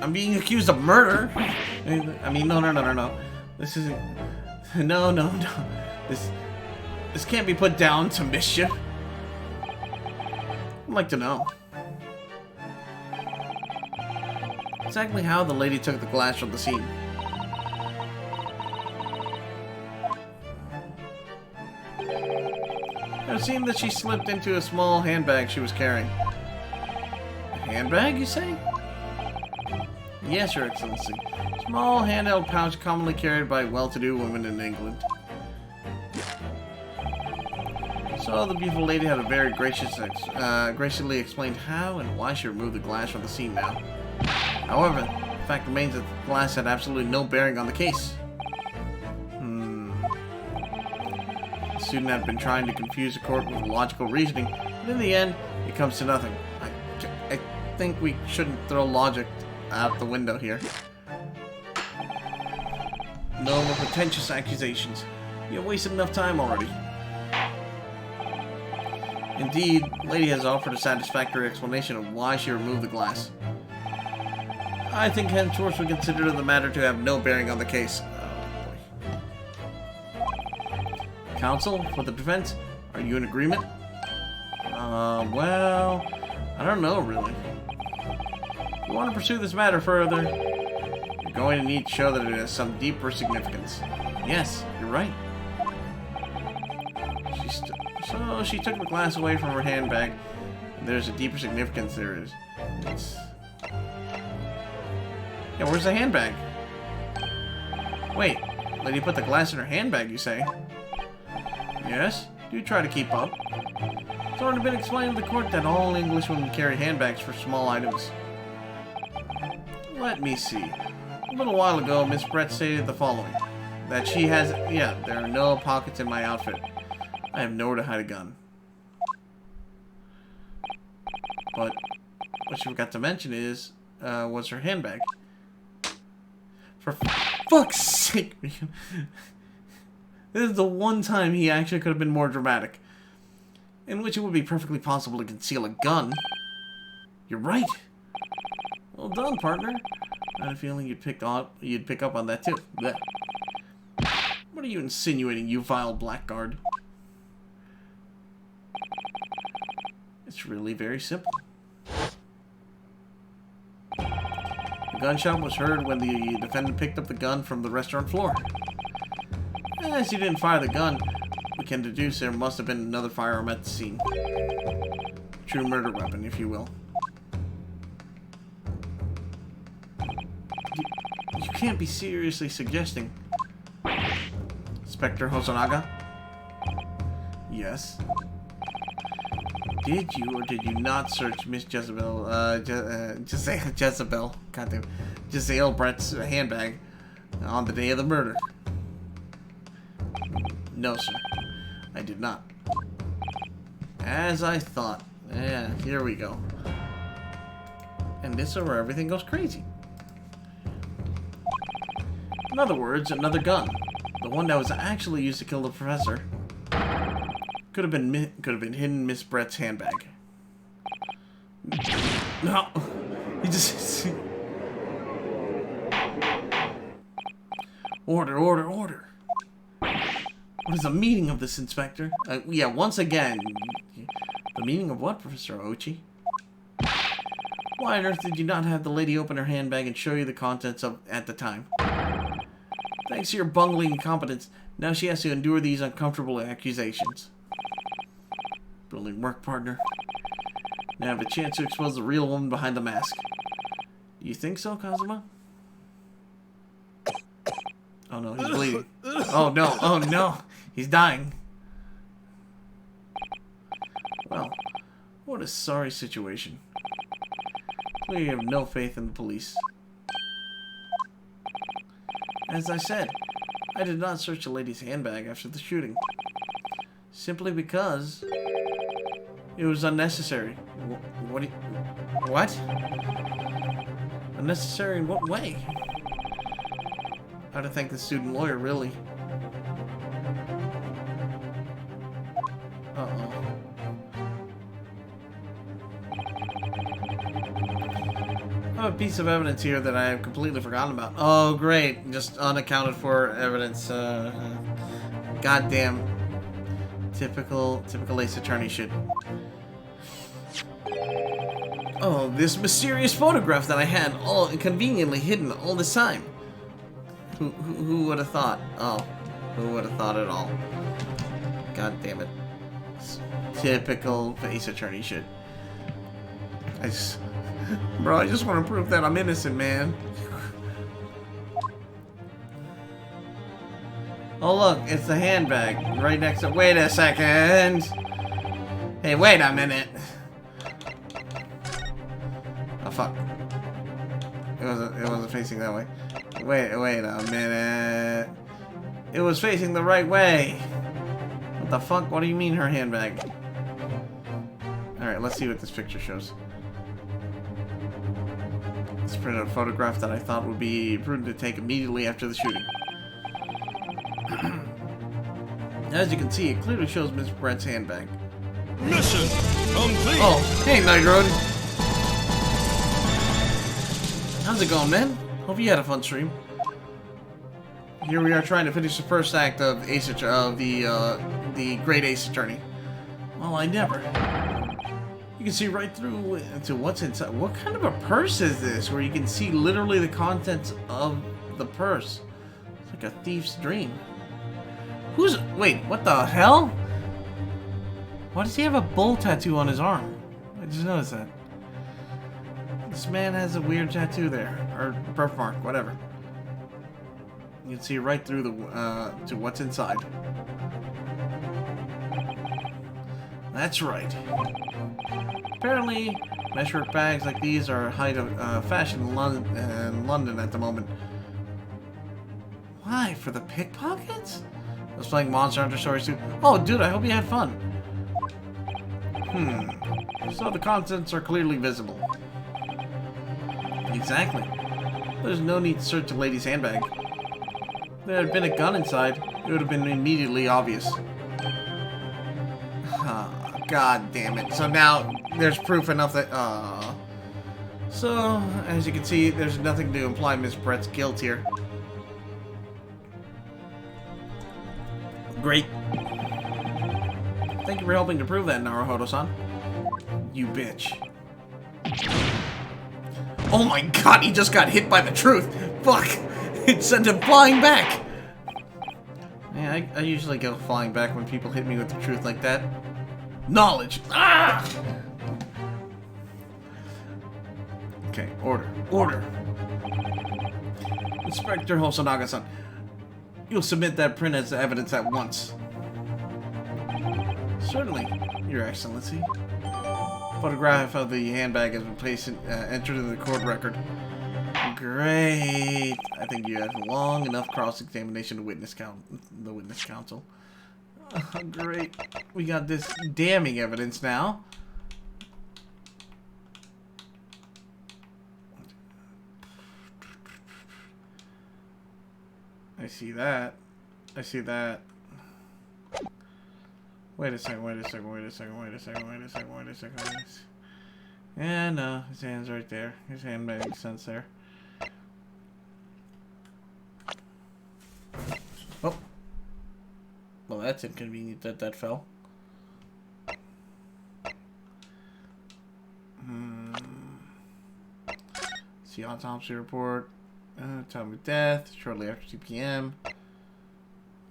Speaker 1: I'm being accused of murder. I mean, no. This isn't... No. This can't be put down to mischief. I'd like to know exactly how the lady took the glass from the scene. It seemed that she slipped into a small handbag she was carrying. A handbag, you say? Yes, Your Excellency. Small handheld pouch commonly carried by well-to-do women in England. So the beautiful lady had a very graciously explained how and why she removed the glass from the scene now. However, the fact remains that the glass had absolutely no bearing on the case. The student had been trying to confuse the court with logical reasoning, but in the end, it comes to nothing. I think we shouldn't throw logic out the window here. No more pretentious accusations. You've wasted enough time already. Indeed, the lady has offered a satisfactory explanation of why she removed the glass. I think henceforth we consider the matter to have no bearing on the case. Oh, boy. Counsel, for the defense, are you in agreement? Well, I don't know, really. If you want to pursue this matter further, you're going to need to show that it has some deeper significance. Yes, you're right. So she took the glass away from her handbag, and there's a deeper significance there is. Yeah, where's the handbag? Wait, lady put the glass in her handbag, you say? Yes, do try to keep up. It's already been explained to the court that all Englishwomen carry handbags for small items. Let me see. A little while ago, Miss Brett stated the following. That she has... Yeah, there are no pockets in my outfit. I have nowhere to hide a gun. But what she forgot to mention is, was her handbag. For fuck's sake, this is the one time he actually could have been more dramatic. In which it would be perfectly possible to conceal a gun. You're right. Well done, partner. I had a feeling you'd pick up on that too. Blech. What are you insinuating, you vile blackguard? It's really very simple. The gunshot was heard when the defendant picked up the gun from the restaurant floor. As he didn't fire the gun, we can deduce there must have been another firearm at the scene. True murder weapon, if you will. You can't be seriously suggesting... Inspector Hosonaga? Yes. Did you or did you not search Miss Jezebel, Giselle Brett's handbag on the day of the murder? No, sir. I did not. As I thought. Yeah, here we go. And this is where everything goes crazy. In other words, another gun. The one that was actually used to kill the professor. Could have been hidden in Miss Brett's handbag. No, he just... Order. What is the meaning of this, Inspector? Yeah, once again. The meaning of what, Professor Ochi? Why on earth did you not have the lady open her handbag and show you the contents of at the time? Thanks to your bungling incompetence, now she has to endure these uncomfortable accusations. Brilliant work, partner. Now I have a chance to expose the real woman behind the mask. Do you think so, Kazuma? Oh no, he's bleeding. Oh no, he's dying. Well, what a sorry situation. Clearly you have no faith in the police. As I said, I did not search the lady's handbag after the shooting. Simply because... it was unnecessary. What? Unnecessary in what way? How to thank the student lawyer, really. Uh-oh. I have a piece of evidence here that I have completely forgotten about. Oh, great. Just unaccounted for evidence. Goddamn. Typical Ace Attorney shit. Oh, this mysterious photograph that I had all conveniently hidden all this time. Who would have thought? Oh, who would have thought at all? God damn it. Typical Ace Attorney shit. Bro, I just want to prove that I'm innocent, man. Oh look, it's the handbag right next to. Wait a second. Hey, wait a minute. Oh fuck. It wasn't facing that way. Wait a minute. It was facing the right way. What the fuck? What do you mean her handbag? Alright, let's see what this picture shows. Let's print out a photograph that I thought would be prudent to take immediately after the shooting. As you can see, it clearly shows Miss Brett's handbag.
Speaker 3: Mission complete.
Speaker 1: Oh, hey, Night Road. How's it going, man? Hope you had a fun stream. Here we are trying to finish the first act of the Great Ace Attorney. Well, I never. You can see right through into what's inside. What kind of a purse is this? Where you can see literally the contents of the purse. It's like a thief's dream. Wait, what the hell? Why does he have a bull tattoo on his arm? I just noticed that. This man has a weird tattoo there. Or birthmark, whatever. You can see right through to what's inside. That's right. Apparently, mesh-work bags like these are a height of fashion in London at the moment. Why? For the pickpockets? I was playing Monster Hunter Stories 2. Oh, dude, I hope you had fun. So the contents are clearly visible. Exactly. There's no need to search the lady's handbag. If there had been a gun inside, it would have been immediately obvious. God damn it. So now, there's proof enough that... So, as you can see, there's nothing to imply Miss Brett's guilt here. Great. Thank you for helping to prove that, Naruhodo-san. You bitch. Oh my god, he just got hit by the truth! Fuck! It sent him flying back! Yeah, I usually go flying back when people hit me with the truth like that. Knowledge! Ah! Okay, order. Order! Inspector Hosonaga-san, you'll submit that print as evidence at once. Certainly, Your Excellency. Photograph of the handbag has been placed entered in the court record. Great. I think you have long enough cross-examination to the witness counsel. Great. We got this damning evidence now. I see that. I see that. Wait a second, wait a second, wait a second, wait a second, wait a second, wait a second, wait a second. Yeah, no, his hand's right there. His hand makes sense there. Oh. Well, that's inconvenient that that fell. See autopsy report. Time of death, shortly after 2 p.m.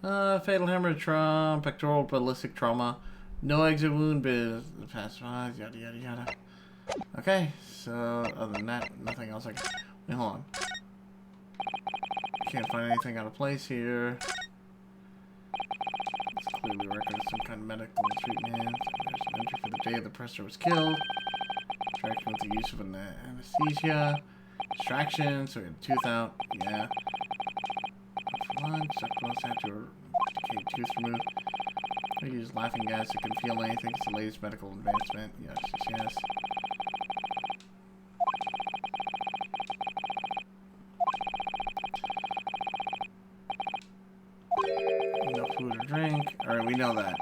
Speaker 1: Fatal hemorrhage trauma, pectoral ballistic trauma, no exit wound, but pacified, yada yada yada. Okay, so other than that, nothing else I can. Wait, hold on. Can't find anything out of place here. It's clearly a record of some kind of medical treatment. There's an entry for the day the presser was killed. Distraction with the use of an anesthesia. Distraction, so we had a tooth out. Yeah. Lunch, supposed to have to decayed tooth removed. We use laughing gas that can feel anything. It's the latest medical advancement. Yes, yes, yes. drink. Alright, we know that.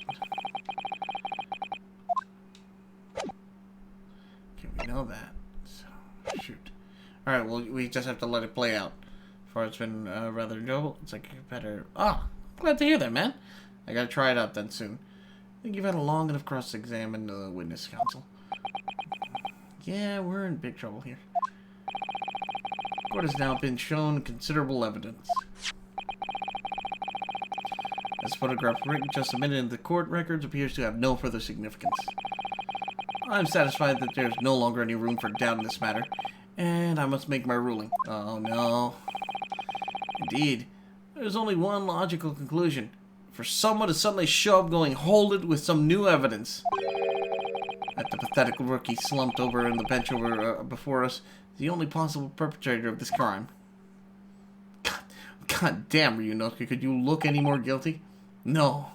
Speaker 1: Okay, we know that. So, shoot. Alright, well, we just have to let it play out. As far as it's been rather enjoyable, it's like better... Ah, glad to hear that, man. I gotta try it out then soon. I think you've had a long enough cross-examine the witness counsel. Yeah, we're in big trouble here. Court has now been shown considerable evidence. As photograph just submitted into the court records appears to have no further significance. I'm satisfied that there's no longer any room for doubt in this matter, and I must make my ruling. Oh no. Indeed, there's only one logical conclusion. For someone to suddenly show up going, hold it, with some new evidence. That the pathetic rookie slumped over in the bench over before us is the only possible perpetrator of this crime. God damn, Ryunosuke, could you look any more guilty? No.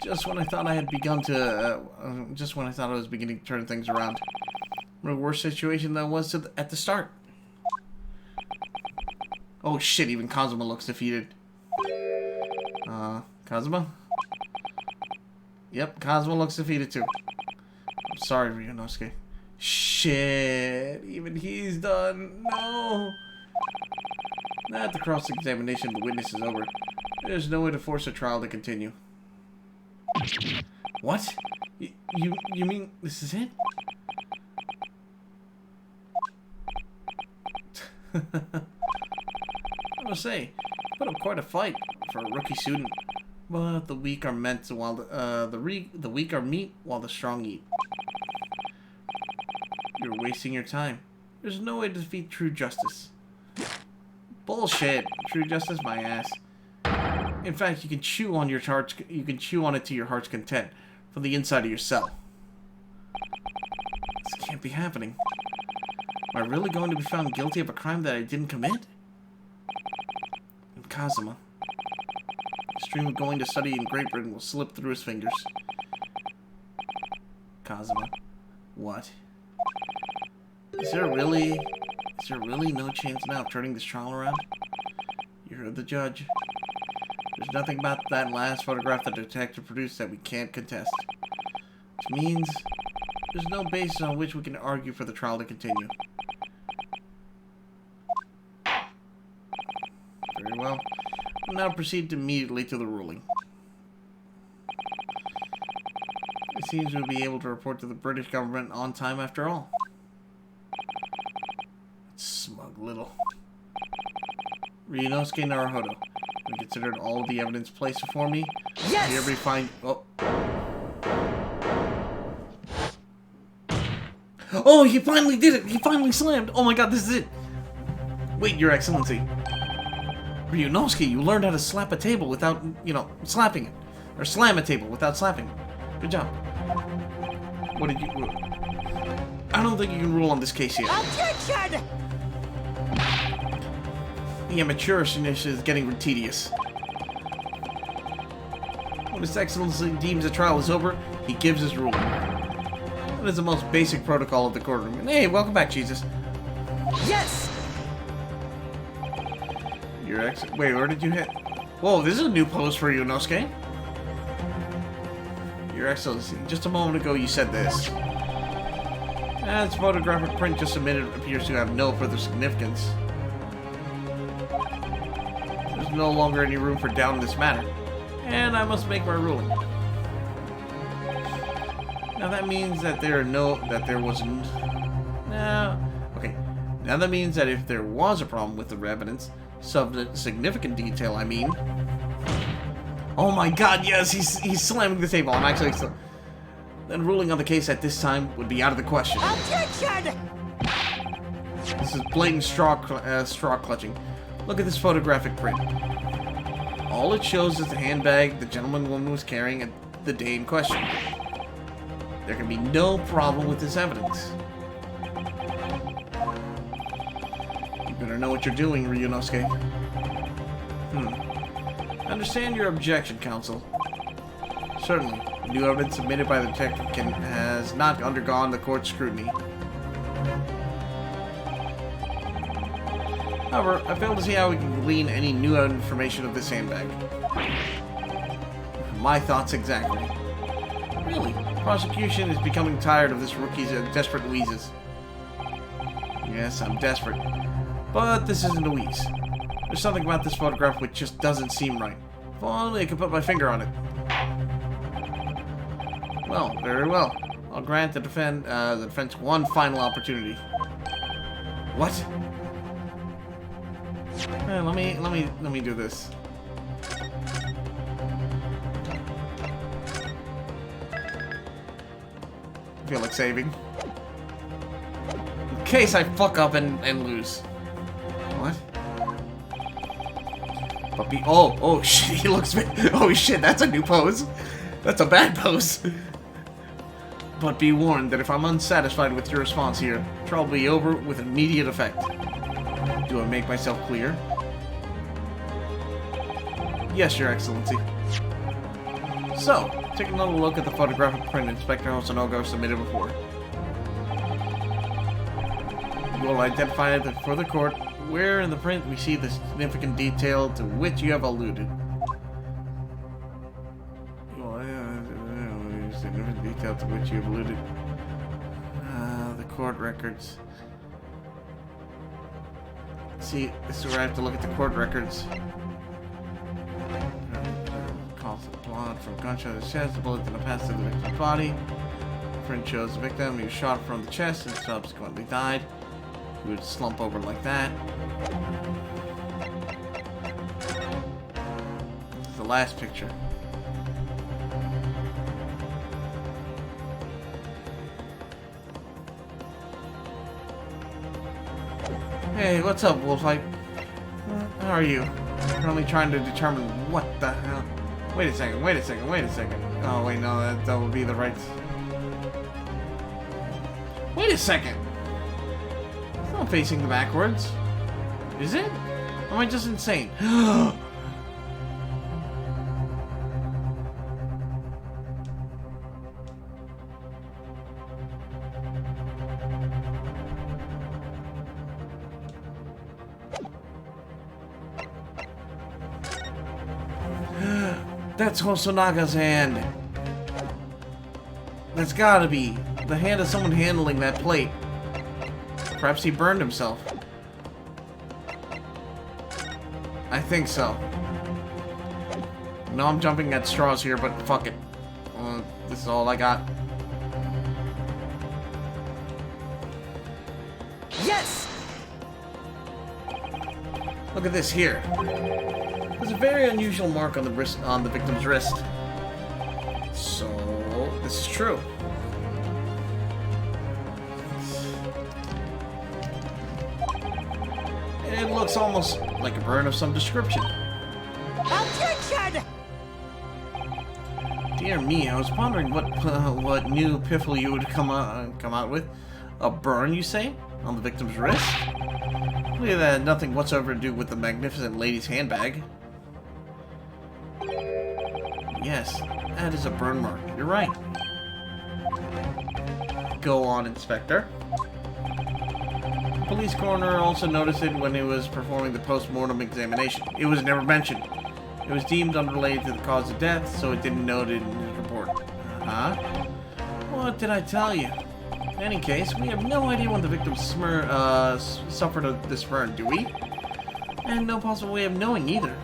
Speaker 1: Just when I thought I had begun to, just when I thought I was beginning to turn things around. What a worse situation than was at the start. Oh shit, even Kazuma looks defeated. Kazuma? Yep, Kazuma looks defeated too. I'm sorry, Ryunosuke. Shit, even he's done. No. Now that the cross-examination of the witness is over, there's no way to force a trial to continue. What? You mean this is it? I must say, put up quite a fight for a rookie student. But the weak are meant to, while the weak are meat while the strong eat. You're wasting your time. There's no way to defeat true justice. Bullshit. True justice, my ass. In fact, you can chew on your heart's, you can chew on it to your heart's content from the inside of your cell. This can't be happening. Am I really going to be found guilty of a crime that I didn't commit? And Kazuma. His dream of going to study in Great Britain will slip through his fingers. Kazuma. What? Is there really no chance now of turning this trial around? You heard the judge. There's nothing about that last photograph the detective produced that we can't contest. Which means there's no basis on which we can argue for the trial to continue. Very well. We'll now proceed immediately to the ruling. It seems we'll be able to report to the British government on time after all. Smug little. Ryunosuke Naruhodo. When considered all of the evidence placed before me,
Speaker 2: yes!
Speaker 1: I hereby find... Oh, he finally did it! He finally slammed! Oh my god, this is it! Wait, Your Excellency. Ryunosuke, you learned how to slap a table without, slapping it. Or slam a table without slapping it. Good job. What did you... I don't think you can rule on this case yet.
Speaker 2: Objection!
Speaker 1: The amateurishness is getting tedious. When His Excellency deems the trial is over, he gives his ruling. That is the most basic protocol of the courtroom. And hey, welcome back, Jesus.
Speaker 2: Yes!
Speaker 1: Wait, where did you hit? Whoa, this is a new pose for Ryunosuke. Your Excellency, just a moment ago you said this. As photographic print just submitted appears to have no further significance. There's no longer any room for doubt in this matter, and I must make my ruling. Now that means that Now that means that if there was a problem with the evidence, some significant detail, I mean. Oh my god, yes, he's slamming the table. I'm actually then ruling on the case at this time would be out of the question.
Speaker 2: Objection!
Speaker 1: This is blatant straw clutching. Look at this photographic print. All it shows is the handbag the woman was carrying at the day in question. There can be no problem with this evidence. You better know what you're doing, Ryunosuke. I understand your objection, counsel. Certainly, new evidence submitted by the detective has not undergone the court's scrutiny. However, I fail to see how we can glean any new information of this handbag. My thoughts exactly. Really, prosecution is becoming tired of this rookie's desperate wheezes. Yes, I'm desperate. But this isn't a wheeze. There's something about this photograph which just doesn't seem right. If only I could put my finger on it. Well, very well. I'll grant the defense one final opportunity. What? Let me do this. I feel like saving. In case I fuck up and lose. What? But oh shit, he looks oh shit, that's a new pose. That's a bad pose. But be warned that if I'm unsatisfied with your response here, trial will be over with immediate effect. Do I make myself clear? Yes, Your Excellency. So, take another look at the photographic print Inspector Hosonogo submitted before. You will identify it for the court where in the print we see the significant detail to which you have alluded. Significant detail to which you have alluded. The court records. See, this is where I have to look at the court records. Calls of blood from gunshot to the chest. The bullet didn't pass through the victim's body. Print shows the victim. He was shot from the chest and subsequently died. He would slump over like that. This is the last picture. Hey, what's up, Wolfite? How are you? Currently trying to determine what the hell. Wait a second. Oh, wait, no, that would be the right. Wait a second! It's not facing the backwards. Is it? Or am I just insane? That's Hosonaga's hand. That's gotta be the hand of someone handling that plate. Perhaps he burned himself. I think so. No, I'm jumping at straws here, but fuck it. This is all I got.
Speaker 2: Yes!
Speaker 1: Look at this here. There's a very unusual mark on the wrist, on the victim's wrist. So, this is true. It looks almost like a burn of some description.
Speaker 2: Objection!
Speaker 1: Dear me, I was pondering what new piffle you would come out with. A burn, you say, on the victim's wrist? Clearly that had nothing whatsoever to do with the magnificent lady's handbag. Yes, that is a burn mark. You're right. Go on, Inspector. The police coroner also noticed it when he was performing the post-mortem examination. It was never mentioned. It was deemed unrelated to the cause of death, so it didn't note it in his report. Huh? What did I tell you? In any case, we have no idea when the victim suffered this burn, do we? And no possible way of knowing either.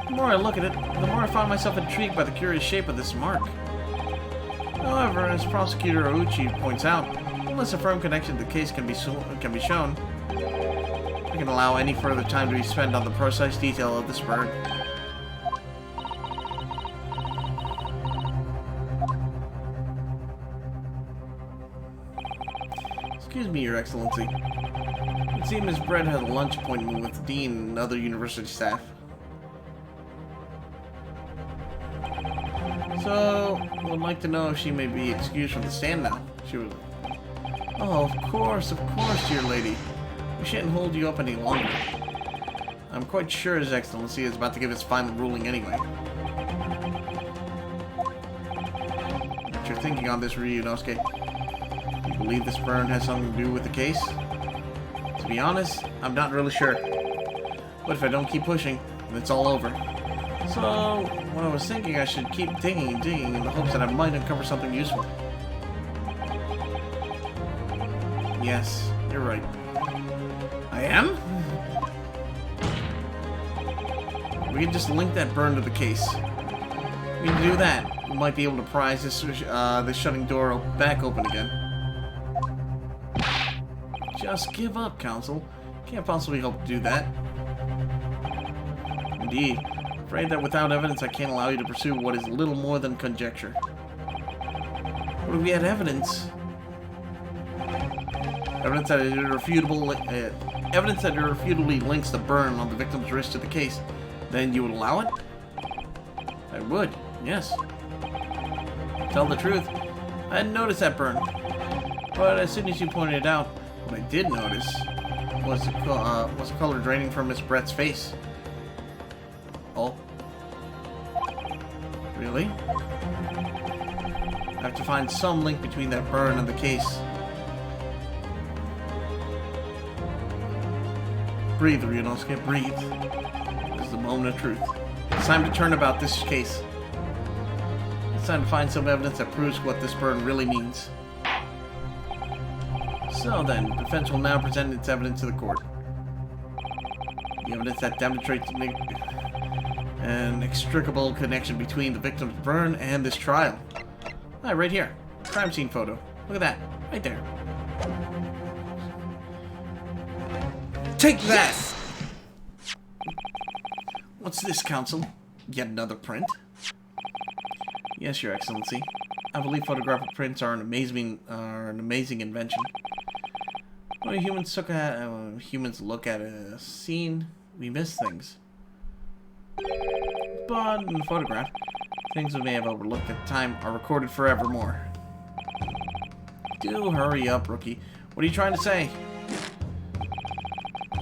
Speaker 1: The more I look at it, the more I find myself intrigued by the curious shape of this mark. However, as Prosecutor Ouchi points out, unless a firm connection to the case can be shown, I can allow any further time to be spent on the precise detail of this burn. Excuse me, Your Excellency. It seems Ms. Brett had a lunch appointment with the Dean and other university staff. So, I would like to know if she may be excused from the stand now. She was... Oh, of course, dear lady. We shouldn't hold you up any longer. I'm quite sure His Excellency is about to give his final ruling anyway. What's your thinking on this, Ryunosuke? Do you believe this burn has something to do with the case? To be honest, I'm not really sure. But if I don't keep pushing, and it's all over. So, what I was thinking, I should keep digging and digging in the hopes that I might uncover something useful. Yes, you're right. I am? We can just link that burn to the case. We can do that. We might be able to prise this shutting door back open again. Just give up, Counsel. Can't possibly hope to do that. Indeed. Afraid that without evidence I can't allow you to pursue what is little more than conjecture. What if we had evidence? Evidence that irrefutably links the burn on the victim's wrist to the case. Then you would allow it? I would, yes. Tell the truth, I hadn't noticed that burn. But as soon as you pointed it out, what I did notice was the color draining from Miss Brett's face. Oh. Really? I have to find some link between that burn and the case. Breathe, Ryunosuke, breathe. This is the moment of truth. It's time to turn about this case. It's time to find some evidence that proves what this burn really means. So then, the defense will now present its evidence to the court. The evidence that demonstrates an inextricable connection between the victim's burn and this trial. Ah, right here. Crime scene photo. Look at that. Right there. Take that! Yes! What's this, Counsel? Yet another print? Yes, Your Excellency. I believe photographic prints are an amazing invention. When humans look at a scene, we miss things. But in the photograph, things we may have overlooked at the time are recorded forevermore. Do hurry up, rookie. What are you trying to say?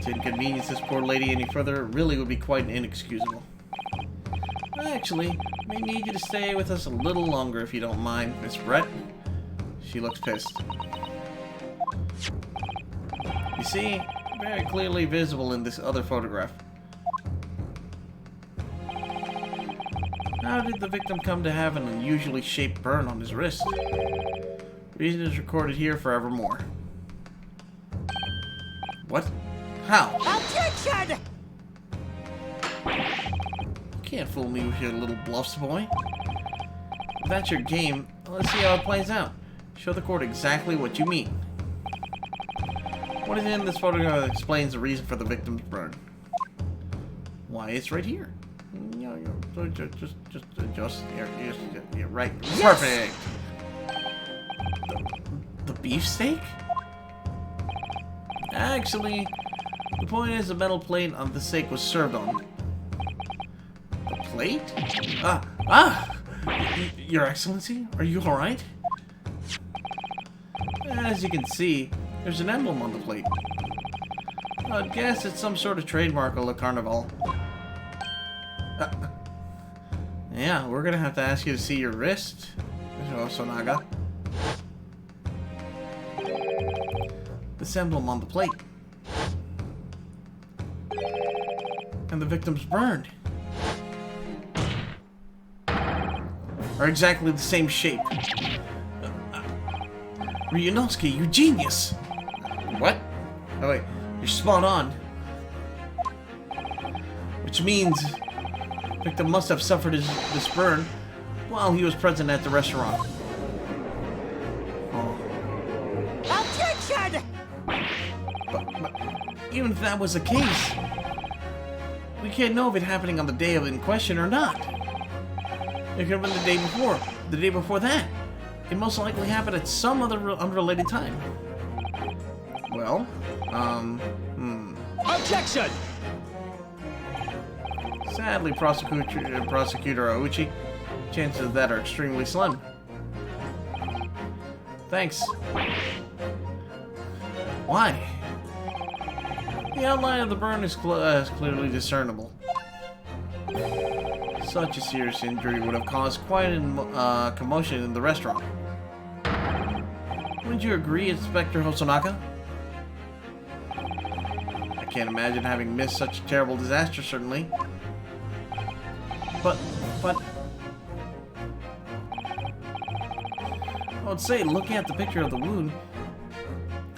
Speaker 1: To inconvenience this poor lady any further really would be quite inexcusable. Actually, may need you to stay with us a little longer if you don't mind, Miss Brett. She looks pissed. You see, very clearly visible in this other photograph. How did the victim come to have an unusually shaped burn on his wrist? Reason is recorded here forevermore. What? How?
Speaker 2: Objection!
Speaker 1: You can't fool me with your little bluffs, boy. If that's your game, let's see how it plays out. Show the court exactly what you mean. What is in this photograph that explains the reason for the victim's burn? Why, it's right here. Just adjust. You're right. Yes! Perfect. The beefsteak? Actually, the point is the metal plate on the steak was served on. The plate? Your Excellency, are you alright? As you can see, there's an emblem on the plate. I'd guess it's some sort of trademark of Le Carnival. Yeah, we're gonna have to ask you to see your wrist, Sonaga. This emblem on the plate. And the victim's burned. Are exactly the same shape. Ryunosuke, you genius! What? Oh wait, you're spot on. Which means the victim must have suffered this burn while he was present at the restaurant. Oh.
Speaker 2: Objection!
Speaker 1: But even if that was the case, we can't know if it happening on the day in question or not. It could have been the day before that. It most likely happened at some other unrelated time. Well,
Speaker 2: Objection!
Speaker 1: Sadly, Prosecutor Ouchi, chances of that are extremely slim. Thanks. Why? The outline of the burn is clearly discernible. Such a serious injury would have caused quite a commotion in the restaurant. Wouldn't you agree, Inspector Hosonaga? I can't imagine having missed such a terrible disaster, certainly. But... I would say, looking at the picture of the wound,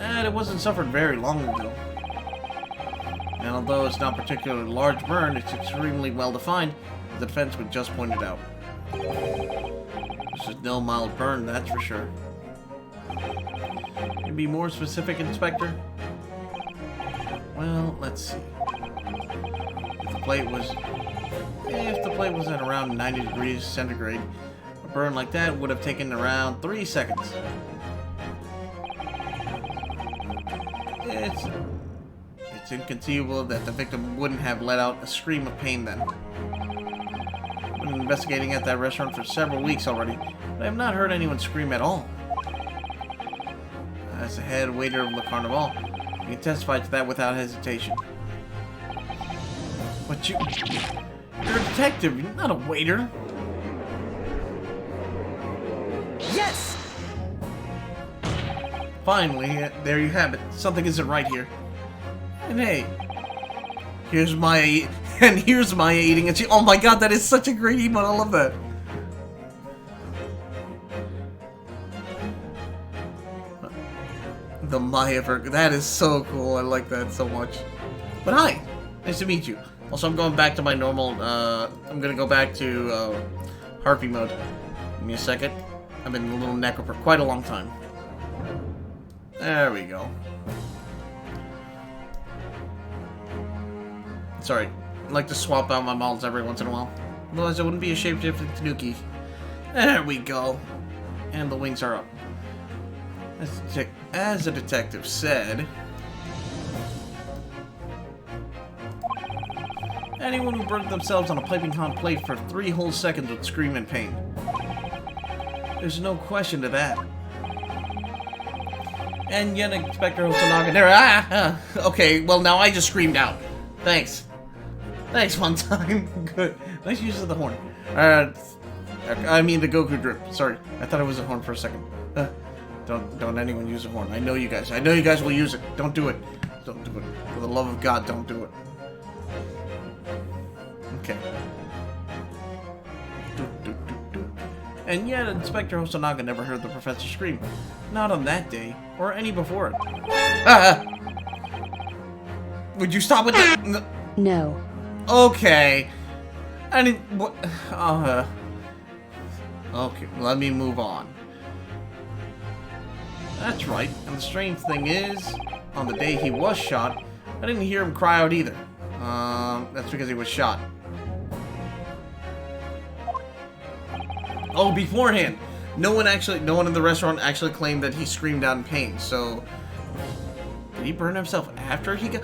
Speaker 1: it wasn't suffered very long ago. And although it's not a particularly large burn, it's extremely well defined, as the defense would just point it out. This is no mild burn, that's for sure. Can you be more specific, Inspector? Well, let's see. If the plate was at around 90 degrees centigrade, a burn like that would have taken around 3 seconds. It's inconceivable that the victim wouldn't have let out a scream of pain then. I've been investigating at that restaurant for several weeks already, but I have not heard anyone scream at all. As the head waiter of Le Carnival, you can testify to that without hesitation. But you're a detective, you're not a waiter.
Speaker 2: Yes!
Speaker 1: Finally, there you have it. Something isn't right here. And hey, here's my eating and oh my god, that is such a great emote. I love that. The Maya Virgo. That is so cool. I like that so much. But hi, nice to meet you. Also, I'm going back to my normal. I'm gonna go back to Harvey mode. Give me a second. I've been a little necro for quite a long time. There we go. Sorry, I like to swap out my models every once in a while. Otherwise, I wouldn't be a shape-shifting Tanuki. There we go. And the wings are up. As the detective said, anyone who burned themselves on a piping hot plate for 3 whole seconds would scream in pain. There's no question to that. And yet, Inspector Hosonaga there. Okay, well now I just screamed out. Thanks. Thanks one time. Good. Nice use of the horn. I mean the Goku drip. Sorry, I thought it was a horn for a second. Don't anyone use a horn. I know you guys. I know you guys will use it. Don't do it. Don't do it. For the love of God, don't do it. Okay. And yet, Inspector Hosonaga never heard the professor scream. Not on that day, or any before it. Would you stop with that?
Speaker 4: No.
Speaker 1: Okay. I didn't. What? Okay, let me move on. That's right. And the strange thing is, on the day he was shot, I didn't hear him cry out either. That's because he was shot. Oh, beforehand, no one in the restaurant actually claimed that he screamed out in pain. So, did he burn himself after he got?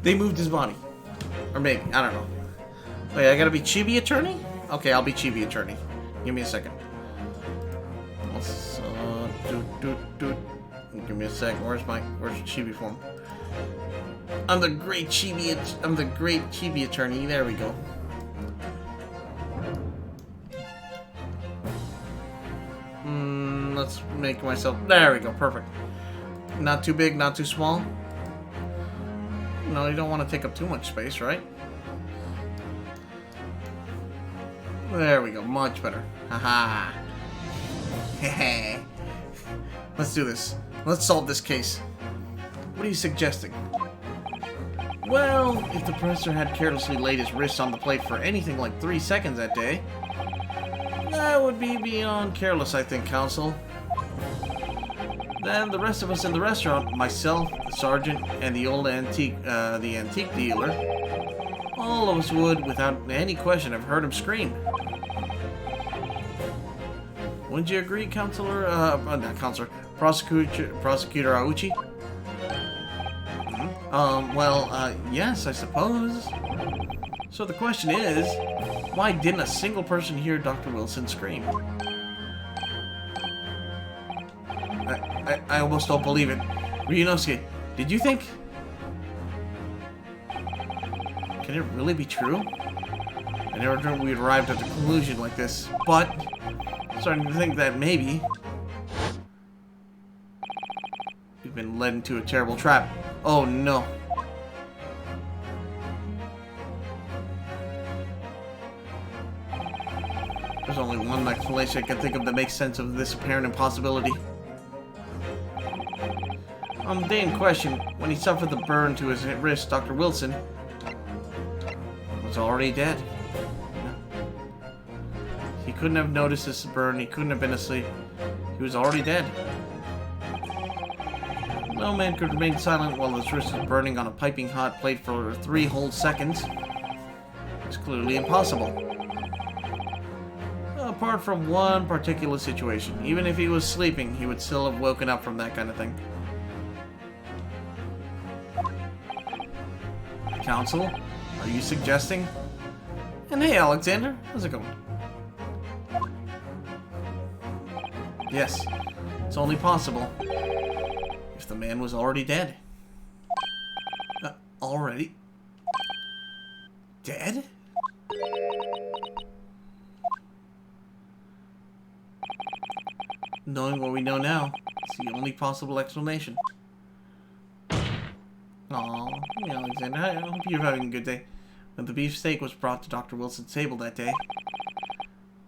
Speaker 1: They moved his body, or maybe I don't know. Wait, I gotta be Chibi Attorney? Okay, I'll be Chibi Attorney. Give me a second. Give me a sec. Where's Chibi form? I'm the great Chibi Attorney. There we go. Let's make myself. There we go. Perfect. Not too big, not too small. No, you don't want to take up too much space, right? There we go. Much better. Haha. Hehe. Let's do this. Let's solve this case. What are you suggesting? Well, if the professor had carelessly laid his wrist on the plate for anything like 3 seconds that day, that would be beyond careless, I think, counsel. Then the rest of us in the restaurant, myself, the sergeant, and the old antique dealer, all of us would, without any question, have heard him scream. Wouldn't you agree, Counselor? Not Counselor. Prosecutor Auchi? Yes, I suppose. So the question is, why didn't a single person hear Dr. Wilson scream? I almost don't believe it. Ryunosuke, did you think? Can it really be true? I never dreamt we'd arrived at the conclusion like this, but I'm starting to think that maybe we've been led into a terrible trap. Oh no. There's only one explanation I can think of that makes sense of this apparent impossibility. On the day in question, when he suffered the burn to his wrist, Dr. Wilson was already dead. He couldn't have noticed this burn, he couldn't have been asleep. He was already dead. No man could remain silent while his wrist was burning on a piping hot plate for 3 whole seconds. It's clearly impossible. Apart from one particular situation. Even if he was sleeping, he would still have woken up from that kind of thing. Counsel, are you suggesting? And hey, Alexander, how's it going? Yes, it's only possible if the man was already dead. Already? Dead? Knowing what we know now, it's the only possible explanation. Aww, hey Alexander, I hope you're having a good day. When the beefsteak was brought to Dr. Wilson's table that day,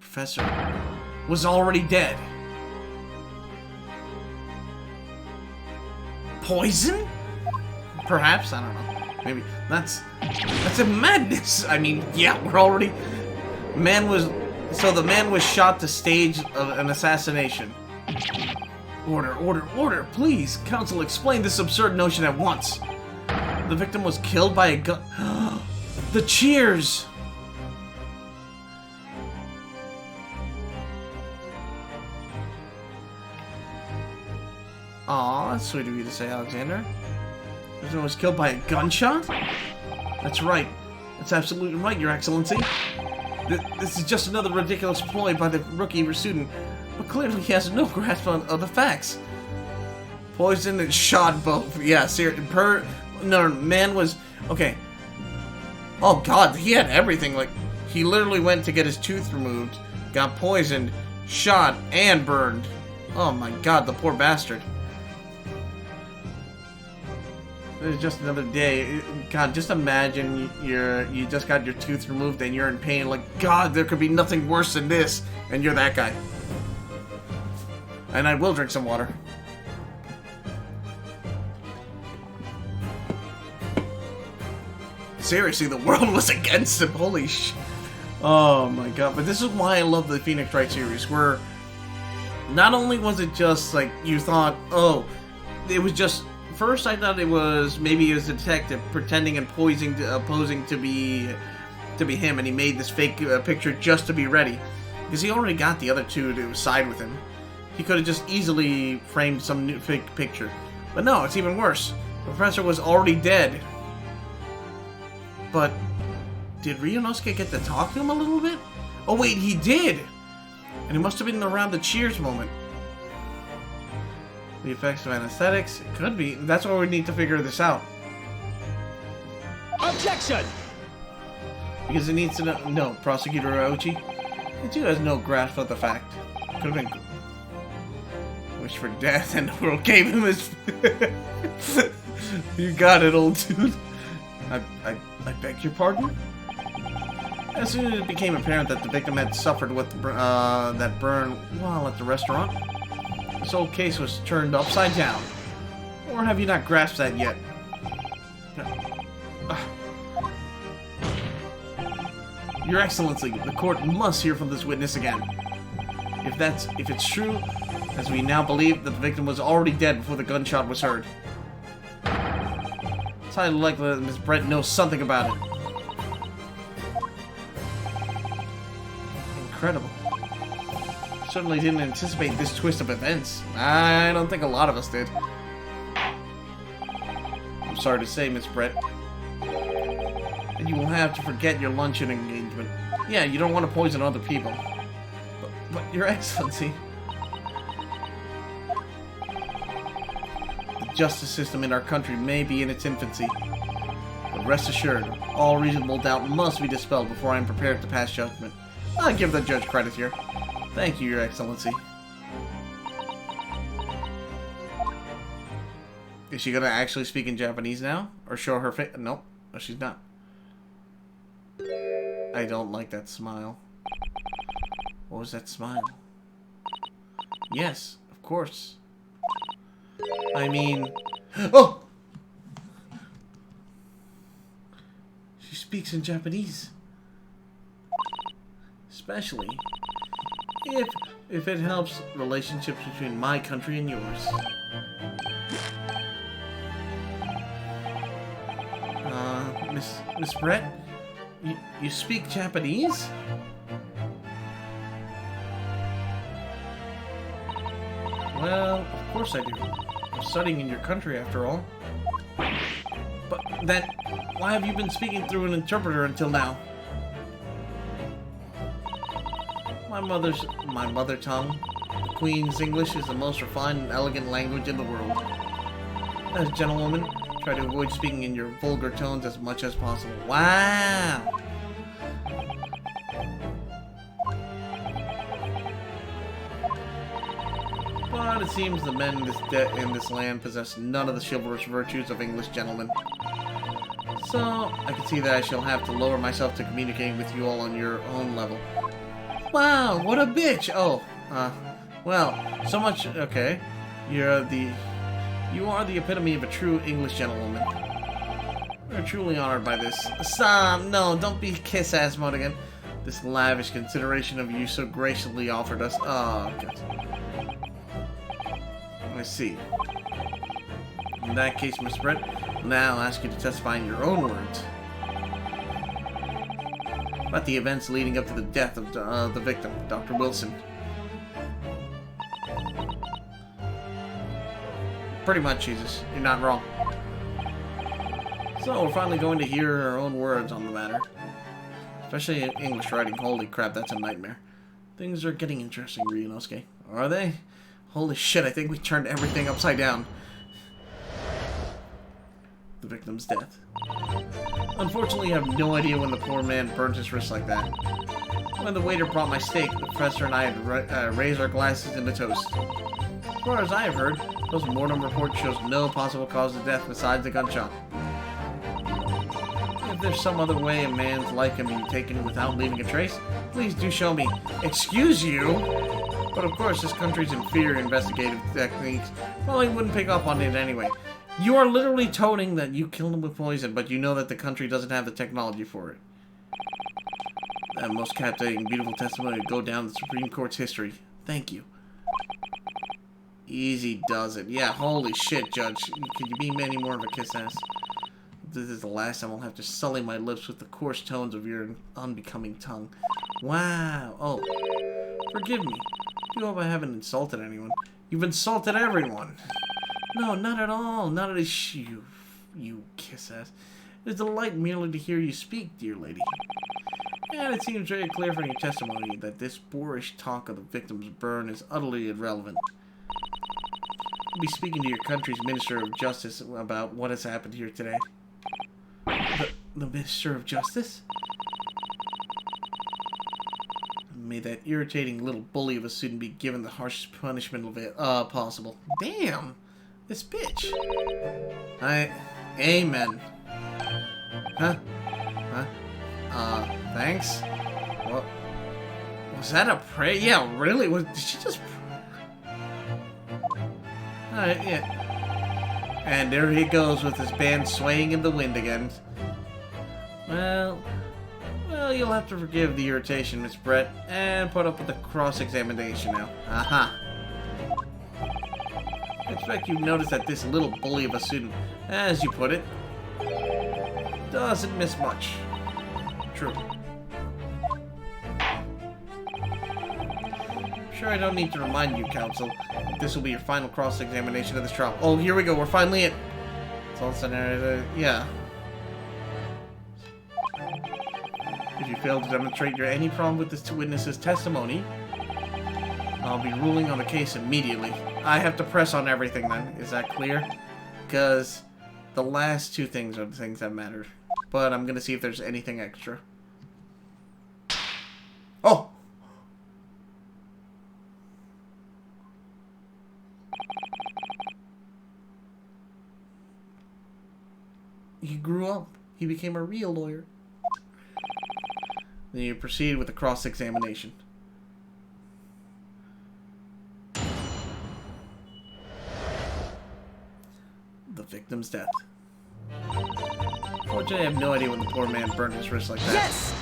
Speaker 1: Professor was already dead. Poison? Perhaps? I don't know. Maybe. That's a madness. I mean, yeah, we're already... So the man was shot to stage an assassination. Order, please. Counsel, explain this absurd notion at once. The victim was killed by a gun... The cheers! Aw, that's sweet of you to say, Alexander. The victim was killed by a gunshot? That's right. That's absolutely right, Your Excellency. This is just another ridiculous ploy by the rookie student, but clearly he has no grasp of the facts. Poisoned and shot both. Yeah, seriously. No, man was... Okay. Oh god, he had everything. Like, he literally went to get his tooth removed, got poisoned, shot, and burned. Oh my god, the poor bastard. It's just another day. God, just imagine you just got your tooth removed and you're in pain. Like, God, there could be nothing worse than this. And you're that guy. And I will drink some water. Seriously, the world was against him. Holy sh... Oh my god. But this is why I love the Phoenix Wright series, where not only was it just like you thought, oh, it was just... First, I thought it was maybe he was a detective pretending and posing to be him, and he made this fake picture just to be ready, because he already got the other two to side with him. He could have just easily framed some new fake picture, but no, it's even worse. The professor was already dead. But did Ryunosuke get to talk to him a little bit? Oh wait, he did, and it must have been around the cheers moment. The effects of anesthetics? It could be. That's why we need to figure this out.
Speaker 2: Objection!
Speaker 1: Because it needs to know... No, Prosecutor Aochi. It too has no grasp of the fact. Could have been... Wish for death and the world gave him his... You got it, old dude. I beg your pardon? As soon as it became apparent that the victim had suffered with that burn while at the restaurant, this whole case was turned upside down. Or have you not grasped that yet? Your Excellency, the court must hear from this witness again. If it's true, as we now believe, that the victim was already dead before the gunshot was heard. It's highly likely that Miss Brent knows something about it. Incredible. Certainly didn't anticipate this twist of events. I don't think a lot of us did. I'm sorry to say, Miss Brett. And you will have to forget your luncheon engagement. Yeah, you don't want to poison other people. But Your Excellency... The justice system in our country may be in its infancy. But rest assured, all reasonable doubt must be dispelled before I am prepared to pass judgment. I'll give the judge credit here. Thank you, Your Excellency. Is she gonna actually speak in Japanese now? Or show her face? Nope. No, she's not. I don't like that smile. What was that smile? Yes, of course. I mean... Oh! She speaks in Japanese. Especially if it helps relationships between my country and yours. Miss Brett? You speak Japanese? Well, of course I do. I'm studying in your country after all. But then, why have you been speaking through an interpreter until now? My mother tongue, the Queen's English, is the most refined and elegant language in the world. As a gentlewoman, try to avoid speaking in your vulgar tones as much as possible. Wow! But it seems the men in this land possess none of the chivalrous virtues of English gentlemen. So, I can see that I shall have to lower myself to communicating with you all on your own level. Wow, what a bitch! Oh, well, so much... Okay. You are the epitome of a true English gentlewoman. We're truly honored by this. Stop! No, don't be kiss-ass mode again. This lavish consideration of you so graciously offered us. Oh, God. I see. In that case, Miss Brett, now I'll ask you to testify in your own words about the events leading up to the death of the victim, Dr. Wilson. Pretty much, Jesus. You're not wrong. So, we're finally going to hear our own words on the matter. Especially in English writing. Holy crap, that's a nightmare. Things are getting interesting, Ryunosuke. Are they? Holy shit, I think we turned everything upside down. The victim's death. Unfortunately, I have no idea when the poor man burned his wrist like that. When the waiter brought my steak, the professor and I had raised our glasses in a toast. As far as I have heard, post-mortem report shows no possible cause of death besides the gunshot. If there's some other way a man's life can be taken without leaving a trace, please do show me. Excuse you? But of course, this country's inferior investigative techniques probably wouldn't pick up on it anyway. You are literally toting that you killed him with poison, but you know that the country doesn't have the technology for it. That most captivating, beautiful testimony would go down the Supreme Court's history. Thank you. Easy does it. Yeah, holy shit, Judge. Could you be any more of a kiss-ass? This is the last time I'll have to sully my lips with the coarse tones of your unbecoming tongue. Wow. Oh. Forgive me. I do hope I haven't insulted anyone. You've insulted everyone. No, not at all. Not at you kiss-ass. It is a delight merely to hear you speak, dear lady. And it seems very clear from your testimony that this boorish talk of the victim's burn is utterly irrelevant. You'll be speaking to your country's Minister of Justice about what has happened here today. The Minister of Justice? May that irritating little bully of a student be given the harshest punishment possible. Damn! This bitch. Amen. Huh? Thanks? What? Was that a prayer? Yeah, really? Did she just... Alright, yeah. And there he goes with his band swaying in the wind again. Well, you'll have to forgive the irritation, Miss Brett, and put up with the cross-examination now. Aha. I expect you've noticed that this little bully of a student, as you put it, doesn't miss much. True. Sure, I don't need to remind you, counsel, that this will be your final cross-examination of this trial. Oh, here we go. We're finally in. It's all scenario. Yeah. If you fail to demonstrate any problem with this witness's testimony, I'll be ruling on the case immediately. I have to press on everything then. Is that clear? Because the last two things are the things that matter. But I'm going to see if there's anything extra. Oh! He grew up. He became a real lawyer. Then you proceed with the cross-examination. victim's death. Fortunately, I have no idea when the poor man burned his wrist like that.
Speaker 2: Yes!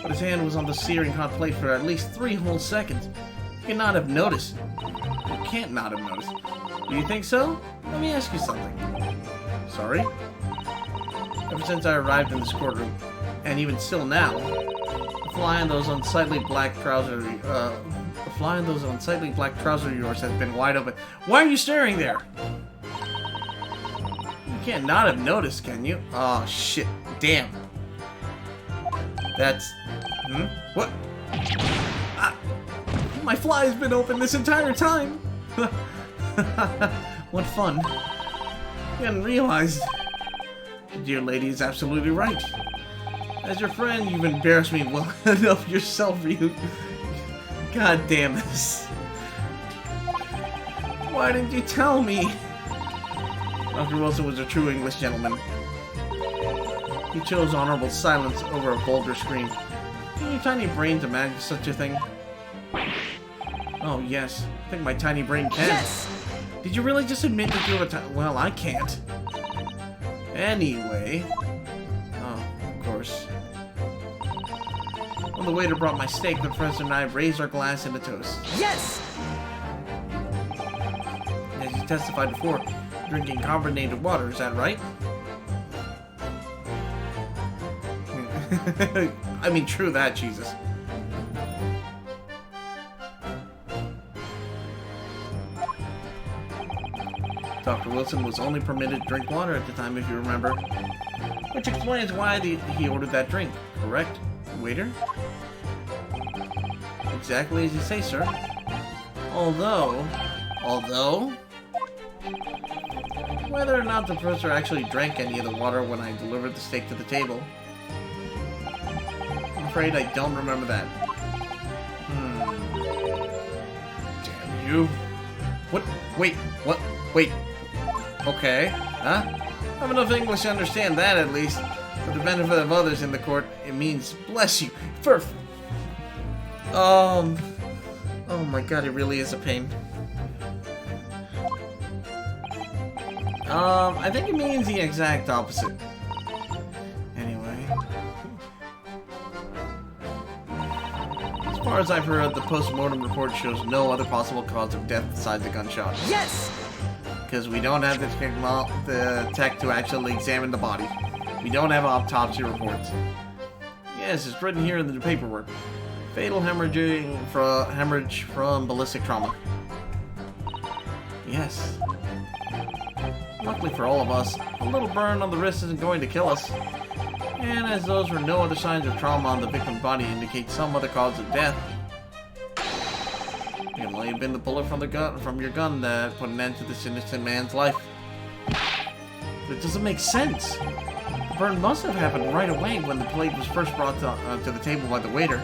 Speaker 1: But his hand was on the searing hot plate for at least 3 whole seconds. You cannot have noticed. You can't not have noticed. Do you think so? Let me ask you something. Sorry? Ever since I arrived in this courtroom, and even still now, the fly on those unsightly black trousers, of yours has been wide open. Why are you staring there? You can't not have noticed, can you? Oh, shit. Damn. That's... What? Ah, my fly has been open this entire time! What fun. I hadn't realized. The dear lady is absolutely right. As your friend, you've embarrassed me well enough yourself, Ryu. God damn this. Why didn't you tell me? Dr. Wilson was a true English gentleman. He chose honorable silence over a vulgar scream. Can your tiny brains imagine such a thing? Oh, yes. I think my tiny brain can.
Speaker 2: Yes!
Speaker 1: Did you really just admit that you have a well, I can't. Anyway. Oh, of course. When the waiter brought my steak, the professor and I raised our glass in a toast.
Speaker 2: Yes!
Speaker 1: As you testified before, drinking carbonated water, is that right? I mean, true that, Jesus. Dr. Wilson was only permitted to drink water at the time, if you remember. Which explains why he ordered that drink, correct, waiter? Exactly as you say, sir. Although... Whether or not the professor actually drank any of the water when I delivered the steak to the table, I'm afraid I don't remember that. Damn you. What? Wait, what? Wait. Okay. Huh? I have enough English to understand that, at least. For the benefit of others in the court, it means bless you. Oh my god, it really is a pain. I think it means the exact opposite. Anyway. As far as I've heard, the post-mortem report shows no other possible cause of death besides a gunshot.
Speaker 2: Yes!
Speaker 1: Because we don't have the tech to actually examine the body. We don't have autopsy reports. Yes, it's written here in the paperwork. Fatal hemorrhage from ballistic trauma. Yes. Luckily for all of us, a little burn on the wrist isn't going to kill us. And as those were no other signs of trauma on the victim's body indicate some other cause of death. It can only have been the bullet from your gun that put an end to this innocent man's life. But it doesn't make sense. The burn must have happened right away when the plate was first brought to the table by the waiter.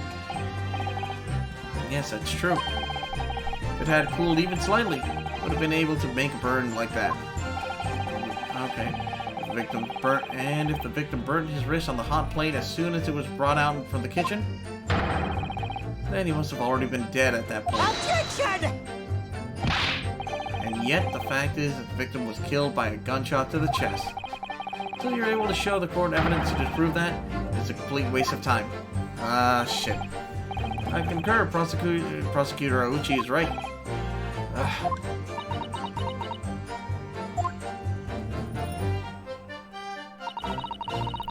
Speaker 1: Yes, that's true. If it had cooled even slightly, it would have been able to make a burn like that. Okay. If the victim burnt his wrist on the hot plate as soon as it was brought out from the kitchen, then he must have already been dead at that point.
Speaker 2: Objection!
Speaker 1: And yet, the fact is that the victim was killed by a gunshot to the chest. Until you're able to show the court evidence to disprove that, it's a complete waste of time. Shit. I concur, Prosecutor Auchi is right.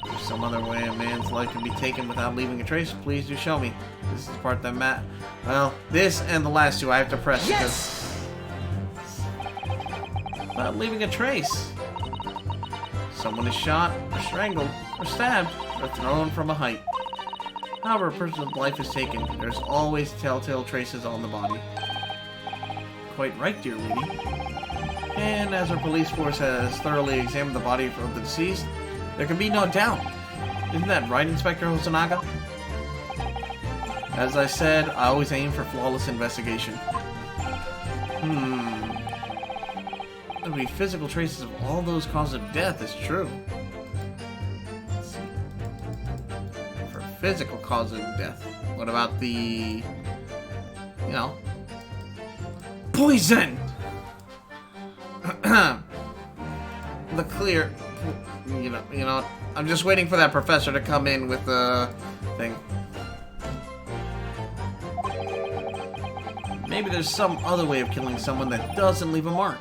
Speaker 1: If some other way a man's life can be taken without leaving a trace, please do show me. This is the part that well, this and the last two I have to press
Speaker 2: Yes!
Speaker 1: because... Without leaving a trace. Someone is shot, or strangled, or stabbed, or thrown from a height. However a person's life is taken, there's always telltale traces on the body. Quite right, dear lady. And as our police force has thoroughly examined the body of the deceased, there can be no doubt. Isn't that right, Inspector Hosonaga? As I said, I always aim for flawless investigation. There will be physical traces of all those causes of death, is true. Let's see. For physical causes of death, what about the... poison! The clear... You know, I'm just waiting for that professor to come in with the thing. Maybe there's some other way of killing someone that doesn't leave a mark.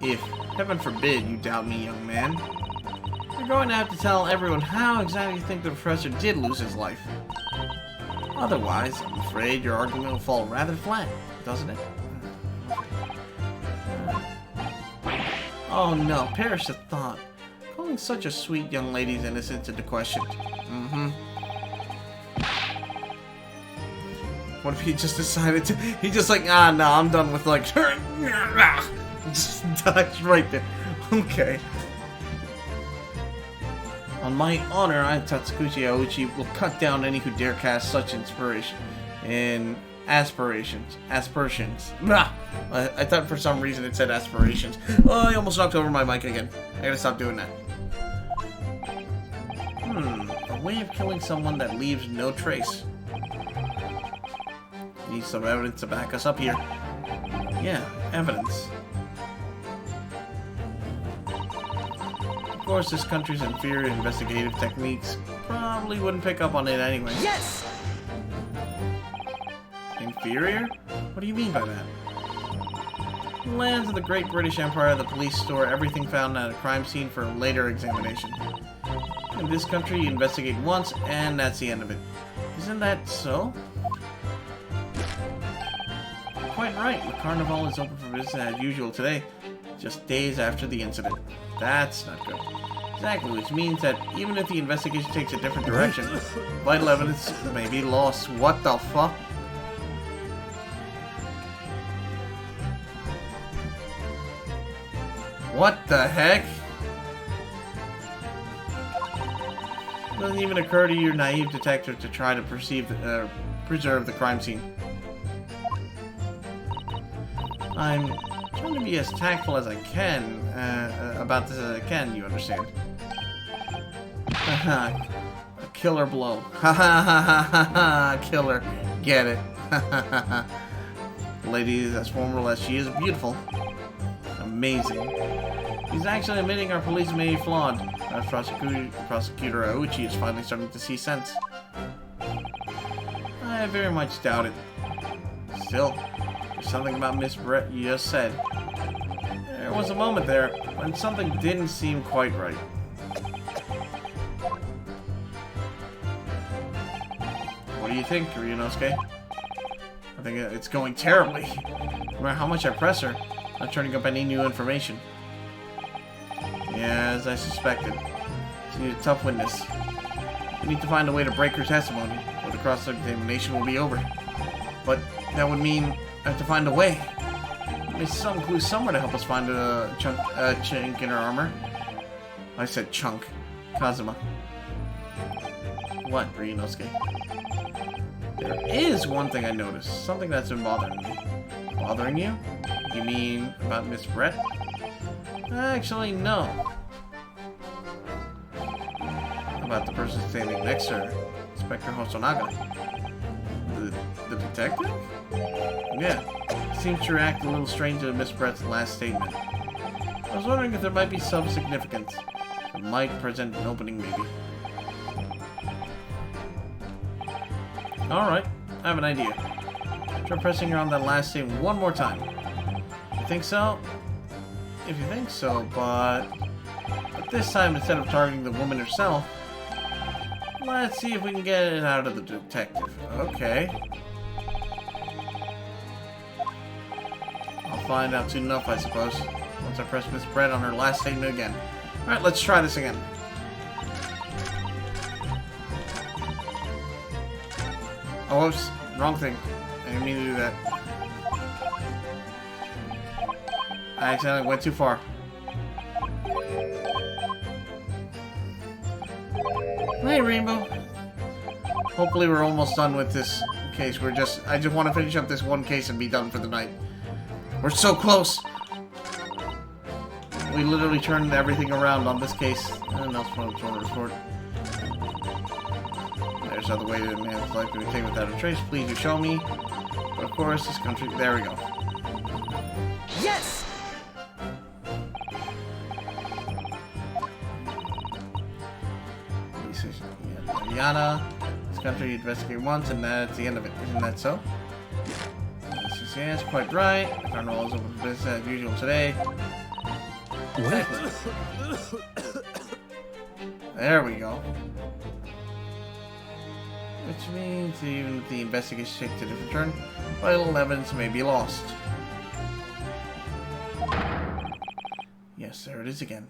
Speaker 1: If, heaven forbid, you doubt me, young man, you're going to have to tell everyone how exactly you think the professor did lose his life. Otherwise, I'm afraid your argument will fall rather flat, doesn't it? Oh no, perish the thought. Calling such a sweet young lady's innocence into question. What if he just decided to... He just like, no, I'm done with like... Just dies right there. Okay. On my honor, I, Tatsukuchi Aoichi, will cut down any who dare cast such inspiration in aspersions. I thought for some reason it said aspirations. Oh, I almost knocked over my mic again. I gotta stop doing that. A way of killing someone that leaves no trace. Need some evidence to back us up here. Yeah, evidence. Of course, this country's inferior investigative techniques probably wouldn't pick up on it anyway.
Speaker 2: Yes!
Speaker 1: Inferior? What do you mean by that? In the lands of the Great British Empire, the police store everything found at a crime scene for later examination. In this country, you investigate once, and that's the end of it. Isn't that so? Quite right. The carnival is open for business as usual today, just days after the incident. That's not good. Exactly, which means that even if the investigation takes a different direction, vital evidence may be lost. What the fuck? What the heck? It doesn't even occur to your naive detective to try to preserve the crime scene. I'm trying to be as tactful as I can about this as I can, you understand? A killer blow. Ha ha ha ha ha ha! Killer. Get it. The lady is as formidable as she is beautiful. Amazing. He's actually admitting our police may be flawed. Prosecutor Aoichi is finally starting to see sense. I very much doubt it. Still, there's something about Miss Brett you just said. There was a moment there when something didn't seem quite right. What do you think, Ryunosuke? I think it's going terribly. No matter how much I press her, not turning up any new information. Yeah, as I suspected. She needs a tough witness. We need to find a way to break her testimony, or the cross-examination will be over. But that would mean I have to find a way. There's some clue somewhere to help us find a chink in her armor. I said chunk. Kazuma. What, Ryunosuke? There is one thing I noticed. Something that's been bothering me. Bothering you? You mean about Miss Brett? Actually, no. About the person standing next to her. Inspector Hosonaga. The detective? Yeah. Seems to react a little strange to Miss Brett's last statement. I was wondering if there might be some significance. It might present an opening, maybe. Alright, I have an idea. Try pressing her on that last statement one more time. You think so? If you think so, but this time, instead of targeting the woman herself, let's see if we can get it out of the detective. Okay. I'll find out soon enough, I suppose. Once I press Miss Brett on her last statement again. Alright, let's try this again. Oh, whoops. Wrong thing. I didn't mean to do that. I accidentally went too far. Hey, Rainbow. Hopefully we're almost done with this case. I just want to finish up this one case and be done for the night. We're so close. We literally turned everything around on this case. And else from the report. There's other way that a man's life can be taken without a trace. Please do show me. But of course, this country. There we go.
Speaker 2: Yes!
Speaker 1: yada. This country you investigate once, and that's the end of it. Isn't that so? This is, yeah, it's quite right. Carnival is open for business as usual today. Exactly. There we go. Which means even if the investigation takes a different turn, vital evidence may be lost. Yes, there it is again.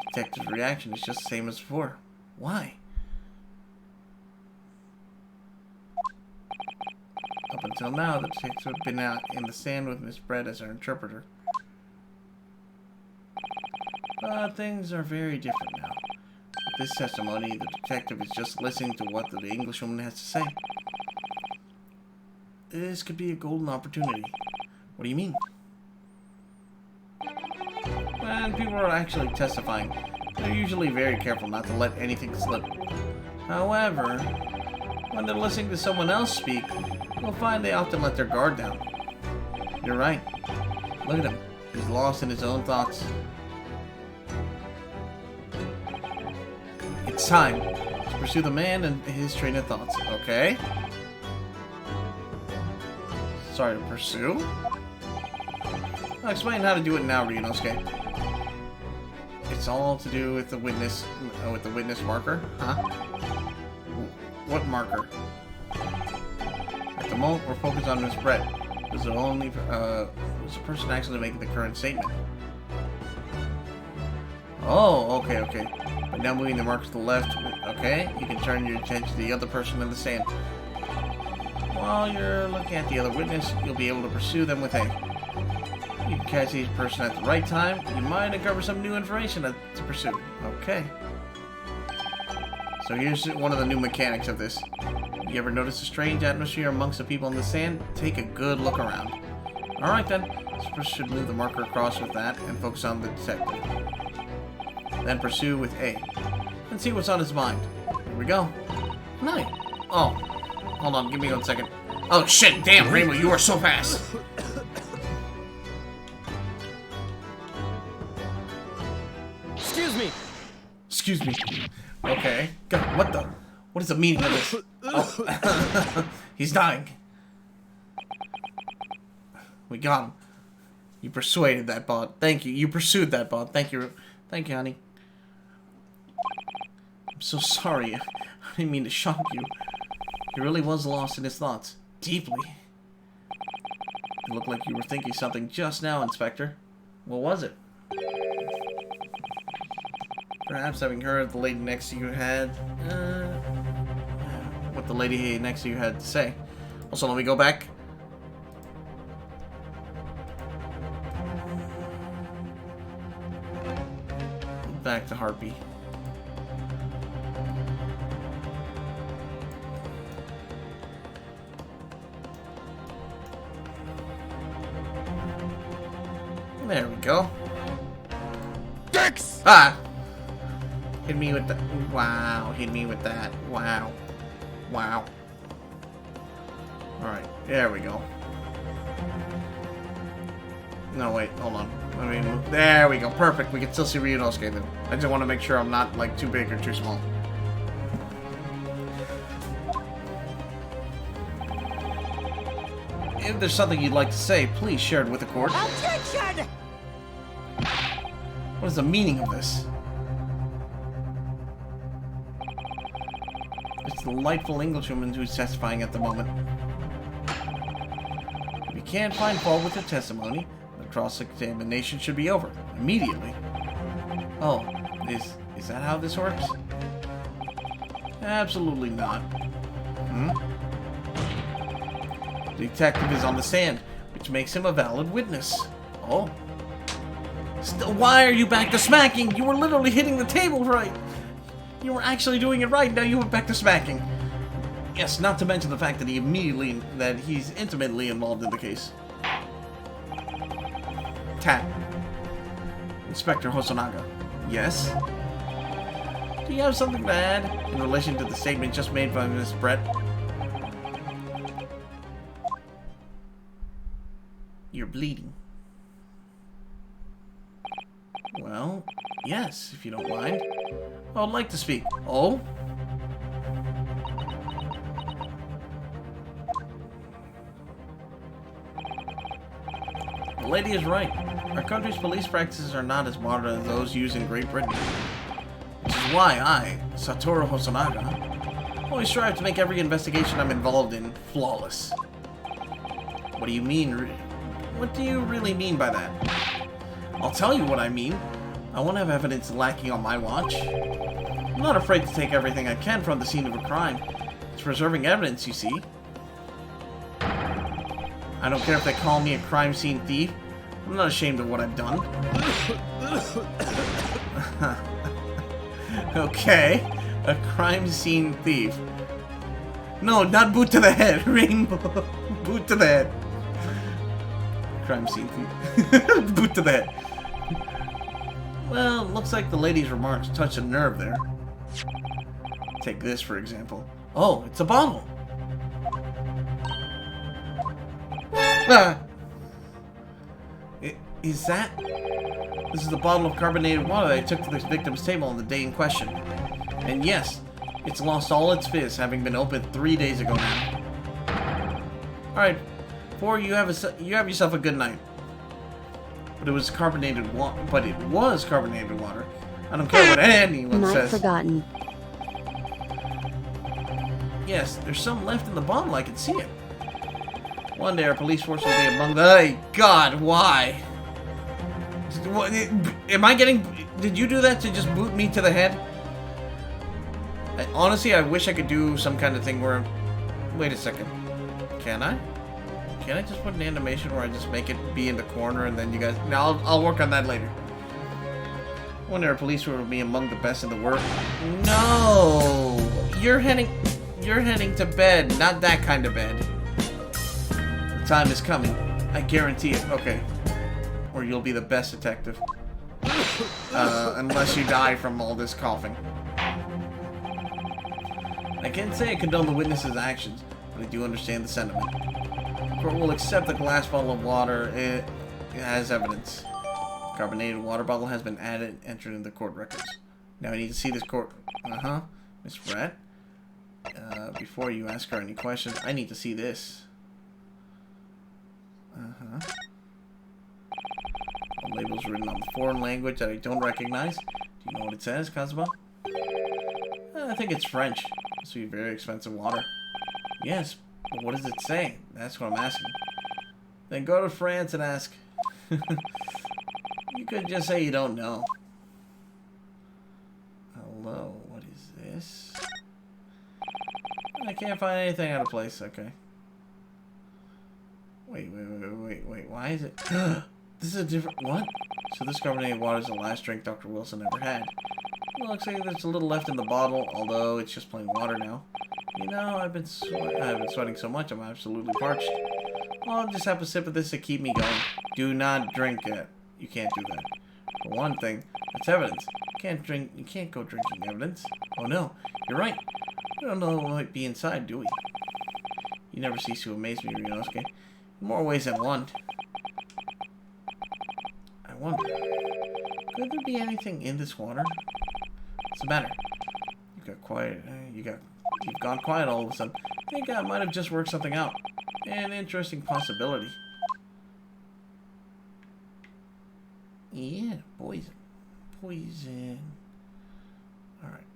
Speaker 1: Detective's reaction is just the same as before. Why? Up until now, the detective had been out in the sand with Miss Brett as her interpreter. But things are very different now. With this testimony, the detective is just listening to what the Englishwoman has to say. This could be a golden opportunity. What do you mean? When people are actually testifying, they're usually very careful not to let anything slip. However, when they're listening to someone else speak, you'll find they often let their guard down. You're right. Look at him. He's lost in his own thoughts. It's time to pursue the man and his train of thoughts, okay? Sorry, to pursue? I'll explain how to do it now, Ryunosuke. It's all to do with the witness marker, huh? What marker? At the moment, we're focused on Miss Brett. Is the only was the person actually making the current statement? Oh, okay. But now moving the marker to the left, okay? You can turn your attention to the other person in the sand. While you're looking at the other witness, you'll be able to pursue them with A. You can catch each person at the right time. You might uncover some new information to pursue. Okay. So here's one of the new mechanics of this. You ever notice a strange atmosphere amongst the people in the sand? Take a good look around. Alright then. This person should move the marker across with that and focus on the detective. Then pursue with A. And see what's on his mind. Here we go. Night. Oh. Hold on, give me 1 second. Oh shit, damn, Rainbow, you are so fast. Excuse me. Okay. God, what the? What is the meaning of this? Oh. He's dying. We got him. You persuaded that bot. Thank you. You pursued that bot. Thank you. Thank you, honey. I'm so sorry. I didn't mean to shock you. He really was lost in his thoughts. Deeply. It looked like you were thinking something just now, Inspector. What was it? Perhaps having heard the lady next to you had, what the lady next to you had to say. Also, let me go back. Back to Harpy. There we go.
Speaker 3: Dex!
Speaker 1: Ah! Hit me with that. Wow, hit me with that. Wow. Wow. Alright, there we go. No, wait, hold on. I mean, there we go. Perfect. We can still see Ryunosuke then. I just want to make sure I'm not, like, too big or too small. If there's something you'd like to say, please share it with the court.
Speaker 2: Objection!
Speaker 1: What is the meaning of this? It's the delightful Englishwoman who's testifying at the moment. If you can't find fault with her testimony, the cross-examination should be over immediately. Oh, is that how this works? Absolutely not. The detective is on the stand, which makes him a valid witness. Oh. Still, why are you back to smacking? You were literally hitting the table right. You were actually doing it right, now you went back to smacking. Yes, not to mention the fact that he's intimately involved in the case. Tap. Inspector Hosonaga. Yes? Do you have something to add in relation to the statement just made by Miss Brett? You're bleeding. Well, yes, if you don't mind. I would like to speak. Oh? The lady is right. Our country's police practices are not as modern as those used in Great Britain. Which is why I, Satoru Hosonaga, always strive to make every investigation I'm involved in flawless. What do you mean? What do you really mean by that? I'll tell you what I mean. I won't have evidence lacking on my watch. I'm not afraid to take everything I can from the scene of a crime. It's preserving evidence, you see. I don't care if they call me a crime scene thief. I'm not ashamed of what I've done. Okay, a crime scene thief. No, not boot to the head. Rainbow. Boot to the head. Crime scene thief. Boot to the head. Well, looks like the lady's remarks touched a nerve there. Take this, for example. Oh, it's a bottle. Ah. Is that? This is the bottle of carbonated water that I took to the victim's table on the day in question. And yes, it's lost all its fizz, having been opened 3 days ago now. Alright, you have yourself a good night. But it was carbonated water. I don't care what anyone
Speaker 4: Night
Speaker 1: says.
Speaker 4: forgotten.
Speaker 1: Yes, there's some left in the bottle. I can see it. One day our police force will be among the... Hey, God, why? What, am I getting... Did you do that to just boot me to the head? Honestly, I wish I could do some kind of thing where... Wait a second. Can I? Can I just put an animation where I just make it be in the corner and then you guys... No, I'll work on that later. One day our police will be among the best in the world. No! You're heading to bed, not that kind of bed. The time is coming. I guarantee it. Okay. Or you'll be the best detective. Unless you die from all this coughing. I can't say I condone the witness's actions, but I do understand the sentiment. The court will accept the glass bottle of water as evidence. Carbonated water bottle has been entered in the court records. Now I need to see this court... Miss Brett? Before you ask her any questions, I need to see this. The label's written on the foreign language that I don't recognize. Do you know what it says, Kazuma? I think it's French. This will be very expensive water. Yes, but what does it say? That's what I'm asking. Then go to France and ask. You could just say you don't know. Hello, what is this? I can't find anything out of place. Okay. Wait. Why is it? This is a different... What? So this carbonated water is the last drink Dr. Wilson ever had. Well, looks like there's a little left in the bottle, although it's just plain water now. You know, I've been sweating so much, I'm absolutely parched. Well, I'll just have a sip of this to keep me going. Do not drink it. You can't do that. For one thing, it's evidence. You can't go drinking evidence. Oh no, you're right. We don't know what might be inside, do we? You never cease to amaze me, Ryunosuke. In more ways than one. I wonder, could there be anything in this water? What's the matter? You got quiet. You've gone quiet all of a sudden. I think I might have just worked something out. An interesting possibility. Yeah, poison. Poison. Alright,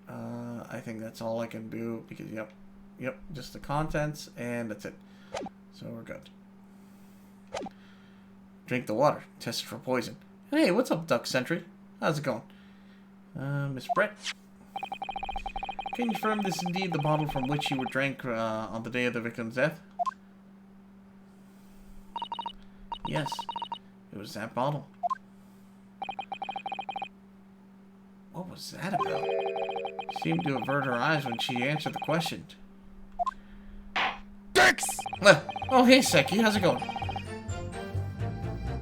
Speaker 1: I think that's all I can do because, yep, just the contents and that's it. So we're good. Drink the water. Test it for poison. Hey, what's up, Duck Sentry? How's it going? Miss Brett? Can you confirm this is indeed the bottle from which you were drank on the day of the victim's death? Yes, it was that bottle. What was that about? She seemed to avert her eyes when she answered the question.
Speaker 3: Dicks!
Speaker 1: Oh, hey, Seki, how's it going?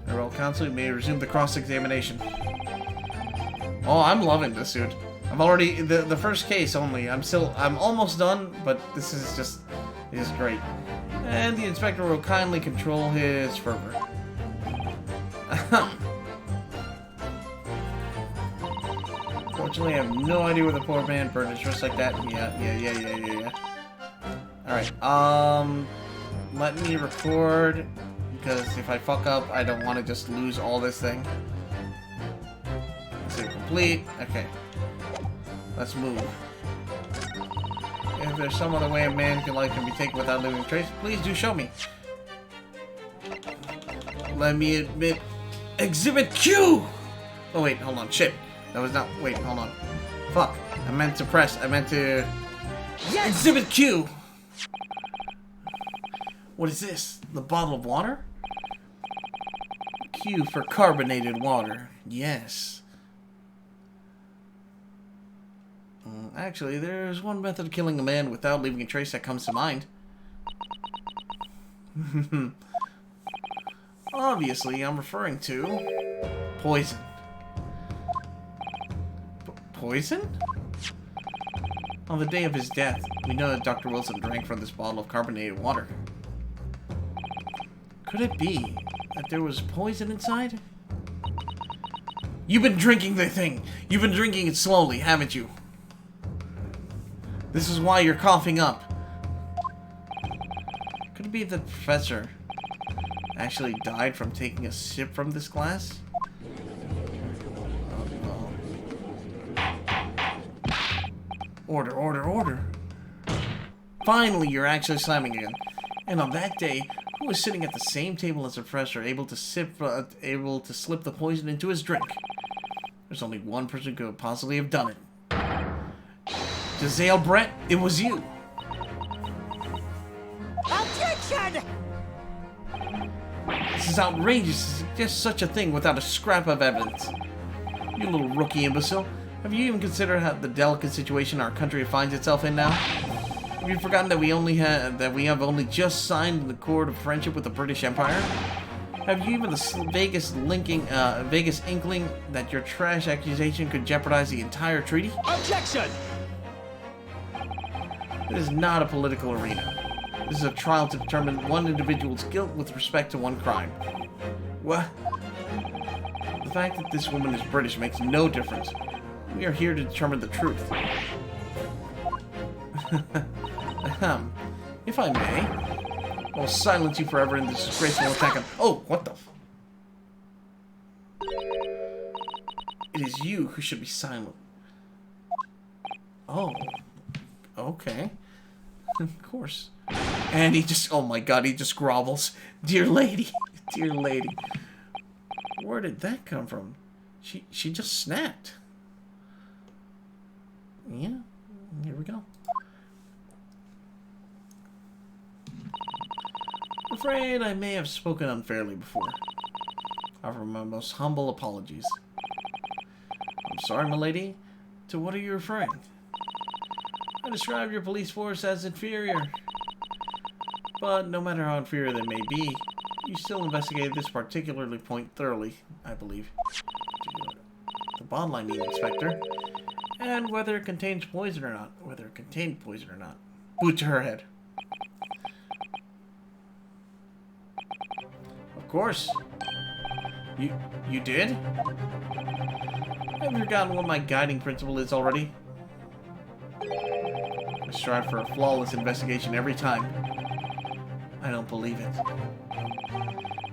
Speaker 1: Royal Counsel, you may resume the cross-examination. Oh, I'm loving this, dude. I've already... The first case only. I'm almost done, but this is just great. And the inspector will kindly control his fervor. Fortunately, I have no idea where the poor man burned his wrist like that. Yeah. Alright, let me record because if I fuck up, I don't want to just lose all this thing. So complete. Okay. Let's move. If there's some other way a man can be taken without leaving a trace, please do show me. Let me admit, Exhibit Q! Oh wait, hold on, shit. That was not, wait, hold on. Fuck, I meant to press, I meant to... Yes! Exhibit Q! What is this? The bottle of water? Q for carbonated water. Yes. Actually, there's one method of killing a man without leaving a trace that comes to mind. Obviously, I'm referring to poison. Poison? On the day of his death, we know that Dr. Wilson drank from this bottle of carbonated water. Could it be that there was poison inside? You've been drinking the thing! You've been drinking it slowly, haven't you? This is why you're coughing up. Could it be that the professor actually died from taking a sip from this glass? Oh, no. Order, order, order. Finally, you're actually slamming again. And on that day, who was sitting at the same table as the professor, able to slip the poison into his drink? There's only one person who could possibly have done it. Jezzael Brett, it was you.
Speaker 2: Objection!
Speaker 1: This is outrageous to suggest such a thing without a scrap of evidence. You little rookie imbecile. Have you even considered the delicate situation our country finds itself in now? Have you forgotten that we have only just signed the Accord of Friendship with the British Empire? Have you even the vaguest inkling that your trash accusation could jeopardize the entire treaty?
Speaker 2: Objection!
Speaker 1: It is not a political arena. This is a trial to determine one individual's guilt with respect to one crime. What? The fact that this woman is British makes no difference. We are here to determine the truth. If I may, I'll silence you forever in this disgraceful attack on— Oh, what the f— It is you who should be silent. Oh. Okay. Of course. And he just— oh my god, he just grovels. Dear lady. Dear lady. Where did that come from? She just snapped. Yeah. Here we go. I'm afraid I may have spoken unfairly before. I offer my most humble apologies. I'm sorry, milady. To what are you referring? I describe your police force as inferior. But no matter how inferior they may be, you still investigated this particularly point thoroughly, I believe. The bottle, I mean, Inspector. And whether it contains poison or not. Whether it contained poison or not. Boot to her head. Of course. You did? Have you forgotten what my guiding principle is already? I strive for a flawless investigation every time. I don't believe it.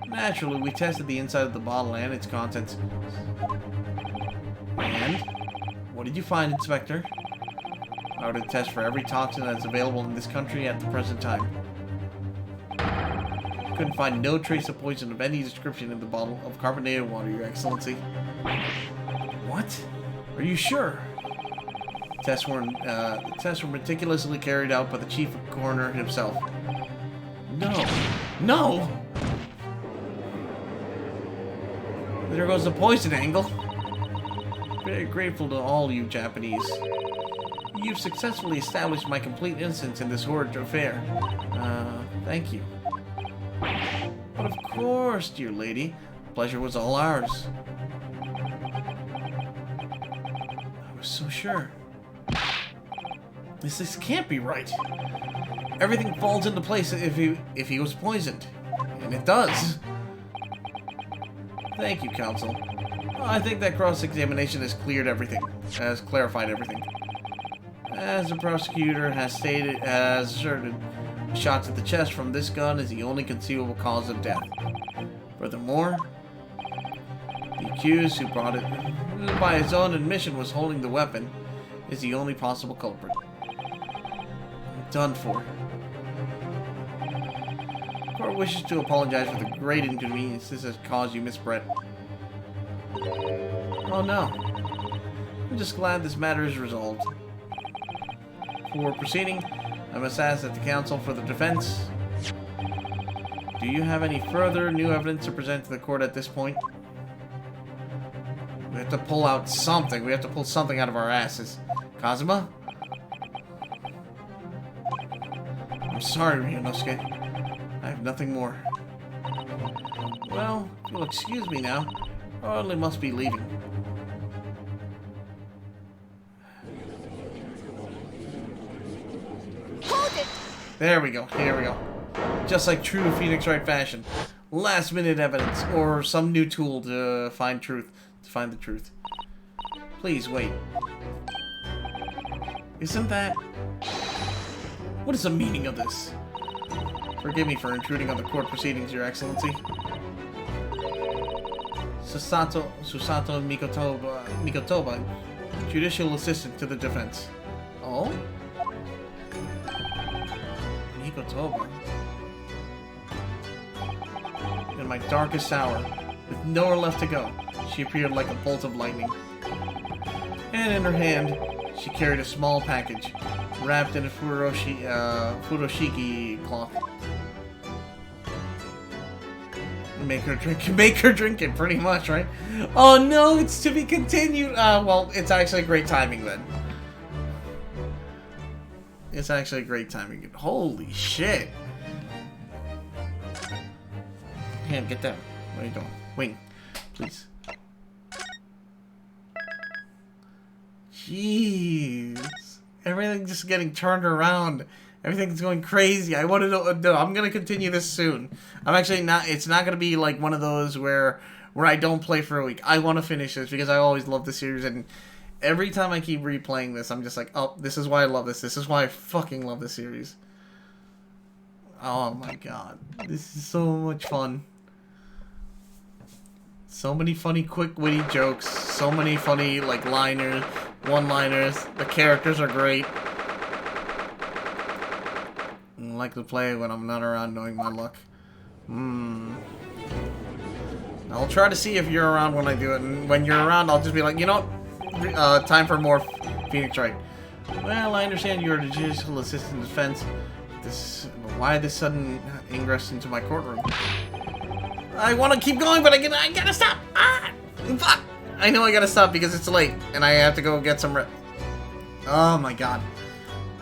Speaker 1: Naturally, we tested the inside of the bottle and its contents. And? What did you find, Inspector? I would test for every toxin that's available in this country at the present time. Couldn't find no trace of poison of any description in the bottle of carbonated water, Your Excellency. What? Are you sure? The tests were meticulously carried out by the chief coroner himself. No. No! There goes the poison angle. Very grateful to all you Japanese. You've successfully established my complete innocence in this horrid affair. Thank you. But of course, dear lady, the pleasure was all ours. I was so sure. This can't be right. Everything falls into place if he was poisoned. And it does. Thank you, counsel. I think that cross-examination has clarified everything. As the prosecutor has asserted, Shots at the chest from this gun is the only conceivable cause of death. Furthermore, the accused, who brought it by his own admission was holding the weapon, is the only possible culprit. Done for. The court wishes to apologize for the great inconvenience this has caused you, Miss Brett. Oh no. I'm just glad this matter is resolved. For proceeding, I must ask that the counsel for the defense... Do you have any further new evidence to present to the court at this point? We have to pull out something. We have to pull something out of our asses. Kazuma? I'm sorry, Ryunosuke. I have nothing more. Well, if you'll excuse me now, I only must be leaving.
Speaker 2: Hold it!
Speaker 1: There we go. Here we go. Just like true Phoenix Wright fashion. Last minute evidence or some new tool to find truth. To find the truth. Please wait. Isn't that... What is the meaning of this? Forgive me for intruding on the court proceedings, Your Excellency. Susato Mikotoba, Judicial Assistant to the Defense. Oh? Mikotoba. In my darkest hour, with nowhere left to go, she appeared like a bolt of lightning. And in her hand, she carried a small package, wrapped in a furoshiki cloth. Make her drink it, pretty much, right? Oh no, it's to be continued! Well, it's actually great timing then. It's actually great timing. Holy shit! Hand, get down. Where are you going? Wing, please. Jeez. Everything's just getting turned around. Everything's going crazy. I want to know. No, I'm gonna continue this soon. I'm actually not. It's not gonna be like one of those where I don't play for a week. I want to finish this because I always love the series, and every time I keep replaying this, I'm just like, oh, this is why I love this. This is why I fucking love the series. Oh my god, this is so much fun. So many funny, quick, witty jokes. So many funny, like, liners, one-liners. The characters are great. I like to play when I'm not around, knowing my luck. I'll try to see if you're around when I do it, and when you're around, I'll just be like, you know what? Time for more Phoenix Wright. Well, I understand you're a judicial assistant defense. Why this sudden ingress into my courtroom? I want to keep going, but I gotta stop. Ah, fuck! I know I gotta stop because it's late, and I have to go get some rest. Oh my god.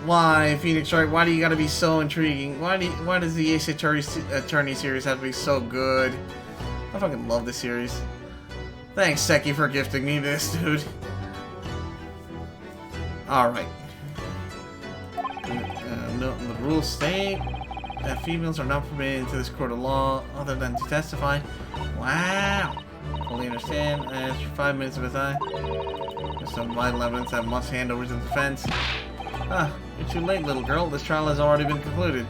Speaker 1: Why, Phoenix Wright? Why do you gotta be so intriguing? Why does the Ace Attorney series have to be so good? I fucking love this series. Thanks, Seki, for gifting me this, dude. Alright. No, the rules state that females are not permitted into this court of law other than to testify. Wow. Fully understand. I asked for 5 minutes of his time. There's some vital evidence that must hand over to the defense. Ah, you're too late, little girl. This trial has already been concluded.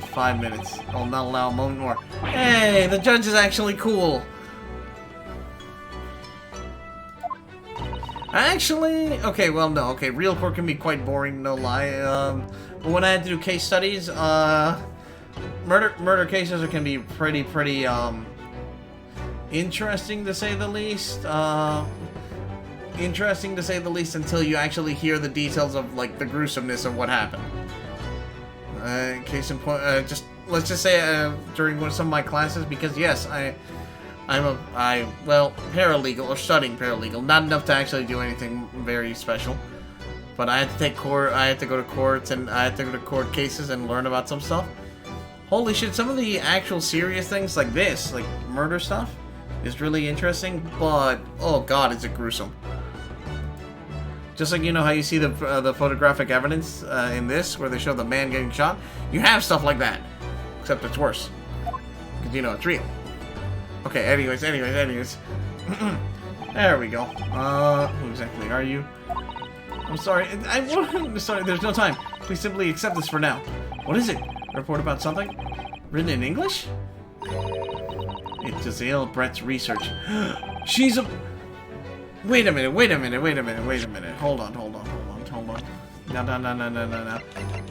Speaker 1: 5 minutes. I'll not allow a moment more. Hey, the judge is actually cool. Actually, okay, well, no, okay, real court can be quite boring, no lie. But when I had to do case studies, murder cases can be pretty, interesting to say the least. Interesting to say the least until you actually hear the details of, like, the gruesomeness of what happened. Case in point, let's just say, during some of my classes, because yes, well, paralegal, or studying paralegal, not enough to actually do anything very special. But I had to I had to go to courts, and I had to go to court cases and learn about some stuff. Holy shit, some of the actual serious things like this, like murder stuff, is really interesting, but, oh god, is it gruesome. Just like, you know how you see the photographic evidence in this, where they show the man getting shot? You have stuff like that, except it's worse. Because, you know, it's real. Okay, anyways. There we go. Who exactly are you? I'm sorry. Sorry, there's no time. Please simply accept this for now. What is it? A report about something? Written in English? It's Giselle Brett's research. She's a... Wait a minute. Hold on. No.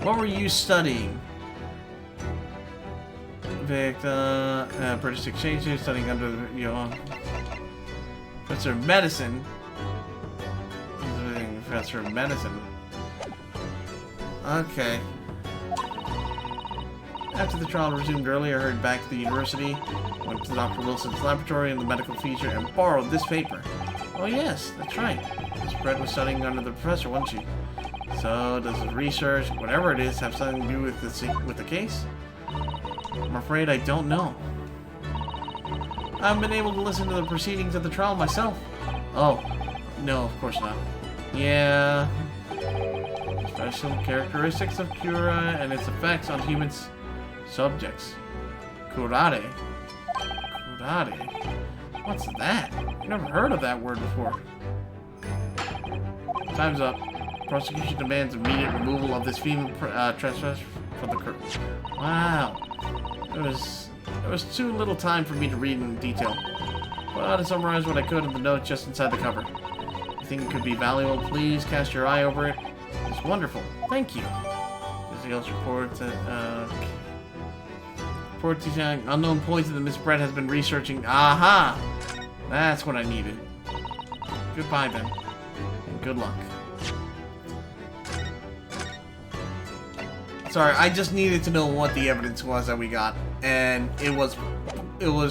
Speaker 1: What were you studying? British exchange student studying under the, Professor of Medicine. Professor of Medicine. Okay. After the trial resumed earlier, I hurried back to the university, went to Dr. Wilson's laboratory in the medical feature, and borrowed this paper. Oh yes, that's right. Miss Brett was studying under the professor, wasn't she? So, does his research, whatever it is, have something to do with the case? I'm afraid I don't know. I haven't been able to listen to the proceedings of the trial myself. Oh, no, of course not. Yeah. Special characteristics of Cura and its effects on human subjects. Curare? What's that? I've never heard of that word before. Time's up. Prosecution demands immediate removal of this female trespass from the court. Wow. There was too little time for me to read in detail. But to summarize what I could in the note just inside the cover. If you think it could be valuable, please cast your eye over it. It's wonderful. Thank you. Gisele's report detailing unknown poison that Miss Brett has been researching. Aha! That's what I needed. Goodbye then. And good luck. Sorry, I just needed to know what the evidence was that we got, and it was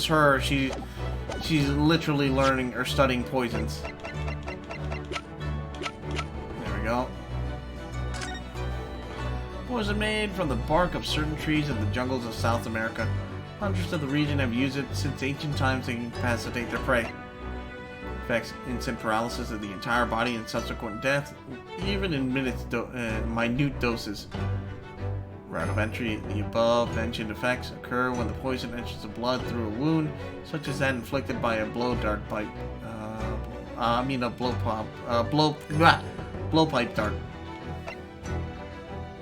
Speaker 1: her. She's literally learning or studying poisons. There we go. Poison made from the bark of certain trees in the jungles of South America. Hunters of the region have used it since ancient times to incapacitate their prey. Affects instant paralysis of the entire body and subsequent death, even in minute doses. Route of entry: the above-mentioned effects occur when the poison enters the blood through a wound, such as that inflicted by a blowpipe dart.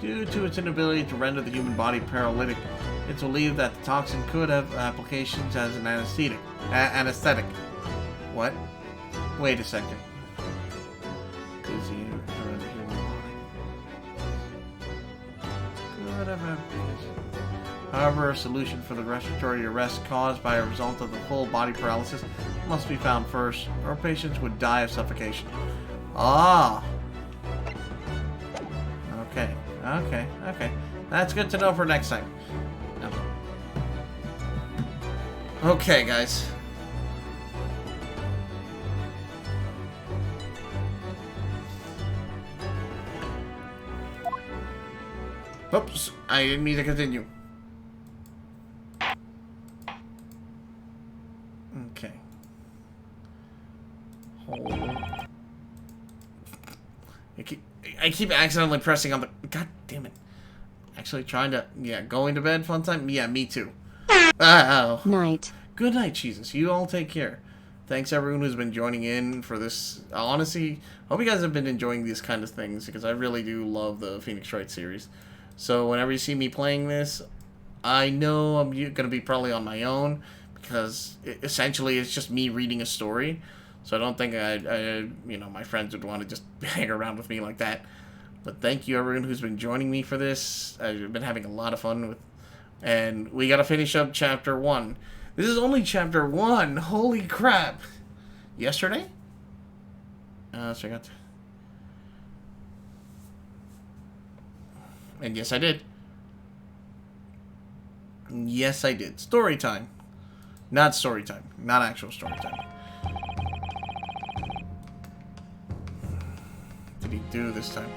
Speaker 1: Due to its inability to render the human body paralytic, it's believed that the toxin could have applications as an anesthetic. What? Wait a second. However, a solution for the respiratory arrest caused by a result of the full body paralysis must be found first, or patients would die of suffocation. Ah! Okay. That's good to know for next time. Okay, guys. Oops, I didn't mean to continue. Okay. Hold. I keep accidentally pressing on the... God damn it. Actually trying to... Yeah, going to bed, fun time? Yeah, me too. Oh.
Speaker 4: Night.
Speaker 1: Good night, Jesus. You all take care. Thanks everyone who's been joining in for this. Honestly, hope you guys have been enjoying these kind of things, because I really do love the Phoenix Wright series. So whenever you see me playing this, I know I'm going to be probably on my own, because essentially it's just me reading a story. So I don't think my friends would want to just hang around with me like that. But thank you everyone who's been joining me for this. I've been having a lot of fun with, and we got to finish up chapter 1. This is only chapter 1. Holy crap! Yesterday? So I got. And yes, I did. Yes, I did. Story time. Not story time. Not actual story time. Did he do this time?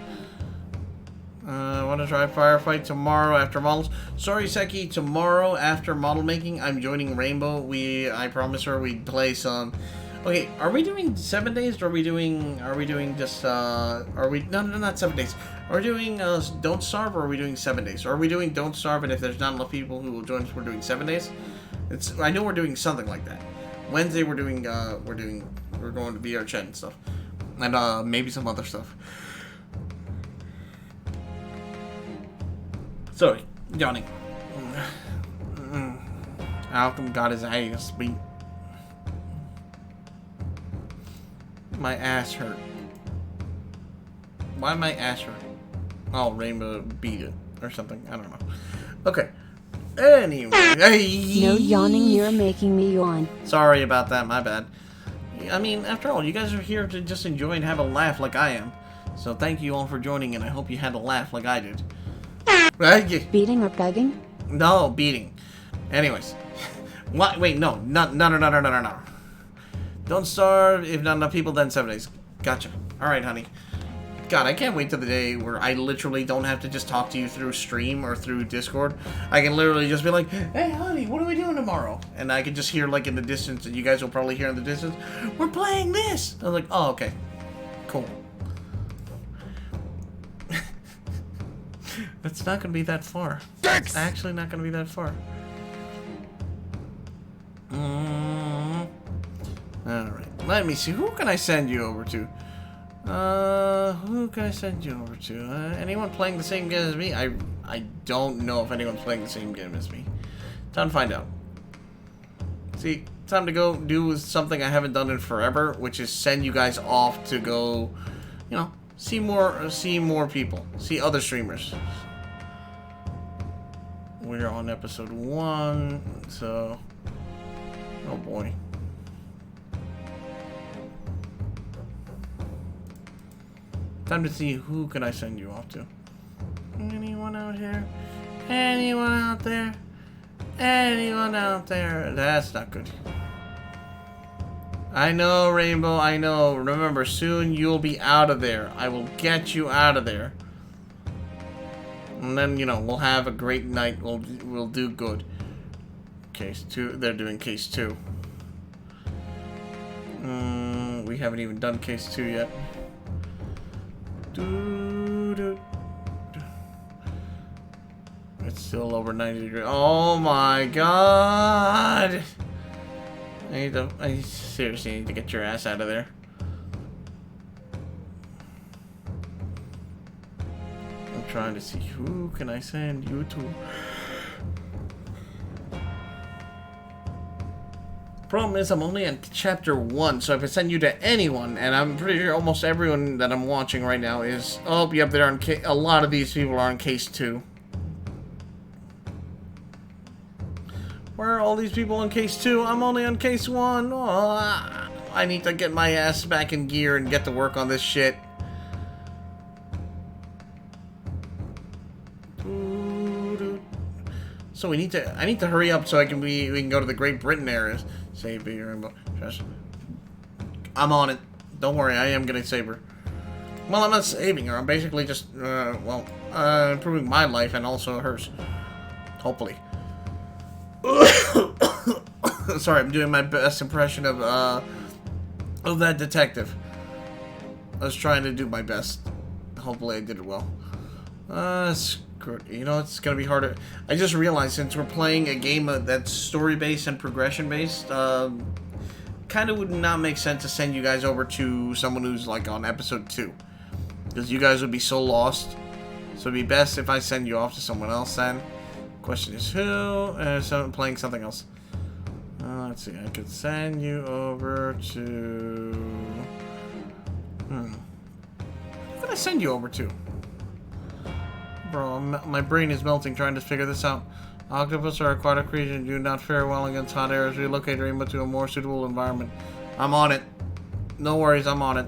Speaker 1: I want to try Firefight tomorrow after models. Sorry, Seki. Tomorrow after model making, I'm joining Rainbow. I promised her we'd play some. Okay, are we doing 7 days? Or are we doing just? Are we? No, not 7 days. Are we doing Don't Starve, or are we doing 7 days? Or are we doing Don't Starve, and if there's not enough people who will join us, we're doing 7 days? I know we're doing something like that. Wednesday we're going to VR chat and stuff, and maybe some other stuff. Sorry, yawning. Malcolm got his ass beat. My ass hurt. Why my ass hurt? Oh, Rainbow beat it or something. I don't know. Okay. Anyway.
Speaker 4: No yawning, you're making me yawn.
Speaker 1: Sorry about that, my bad. I mean, after all, you guys are here to just enjoy and have a laugh like I am. So thank you all for joining, and I hope you had a laugh like I did.
Speaker 4: Beating or pegging?
Speaker 1: No, beating. Anyways. What? Wait, no. No. Don't starve. If not enough people, then 7 days. Gotcha. Alright, honey. God, I can't wait till the day where I literally don't have to just talk to you through stream or through Discord. I can literally just be like, hey, honey, what are we doing tomorrow? And I can just hear, like, in the distance, and you guys will probably hear in the distance, we're playing this! I was like, oh, okay. Cool. It's not going to be that far. It's actually not going to be that far. Alright, let me see. Who can I send you over to? Who can I send you over to? Anyone playing the same game as me? I don't know if anyone's playing the same game as me. Time to find out. See, time to go do something I haven't done in forever, which is send you guys off to go, you know, see more people, see other streamers. We're on episode 1, so oh boy. Time to see who can I send you off to. Anyone out here? Anyone out there? Anyone out there? That's not good. I know, Rainbow, I know. Remember, soon you'll be out of there. I will get you out of there. And then, you know, we'll have a great night. We'll do good. Case 2. They're doing case 2. We haven't even done case 2 yet. It's still over 90 degrees. Oh my god! I seriously need to get your ass out of there. I'm trying to see who can I send you to. Problem is, I'm only on chapter 1, so if I send you to anyone, and I'm pretty sure almost everyone that I'm watching right now is, oh, yep, they're on a lot of these people are on case 2. Where are all these people on case 2? I'm only on case 1. Oh, I need to get my ass back in gear and get to work on this shit. So I need to hurry up so we can go to the Great Britain area. Save your Rainbow. I'm on it. Don't worry, I am gonna save her. Well, I'm not saving her. I'm basically just improving my life and also hers. Hopefully. Sorry, I'm doing my best impression of that detective. I was trying to do my best. Hopefully, I did it well. You know, it's gonna be harder. I just realized since we're playing a game that's story-based and progression-based, kind of would not make sense to send you guys over to someone who's like on episode 2, because you guys would be so lost. So it'd be best if I send you off to someone else then. Question is who? So playing something else. Let's see. I could send you over to. Who could I send you over to? Bro, my brain is melting trying to figure this out. Octopus are aquatic creatures and do not fare well against hot air. Relocate Rainbow to a more suitable environment. I'm on it. No worries, I'm on it.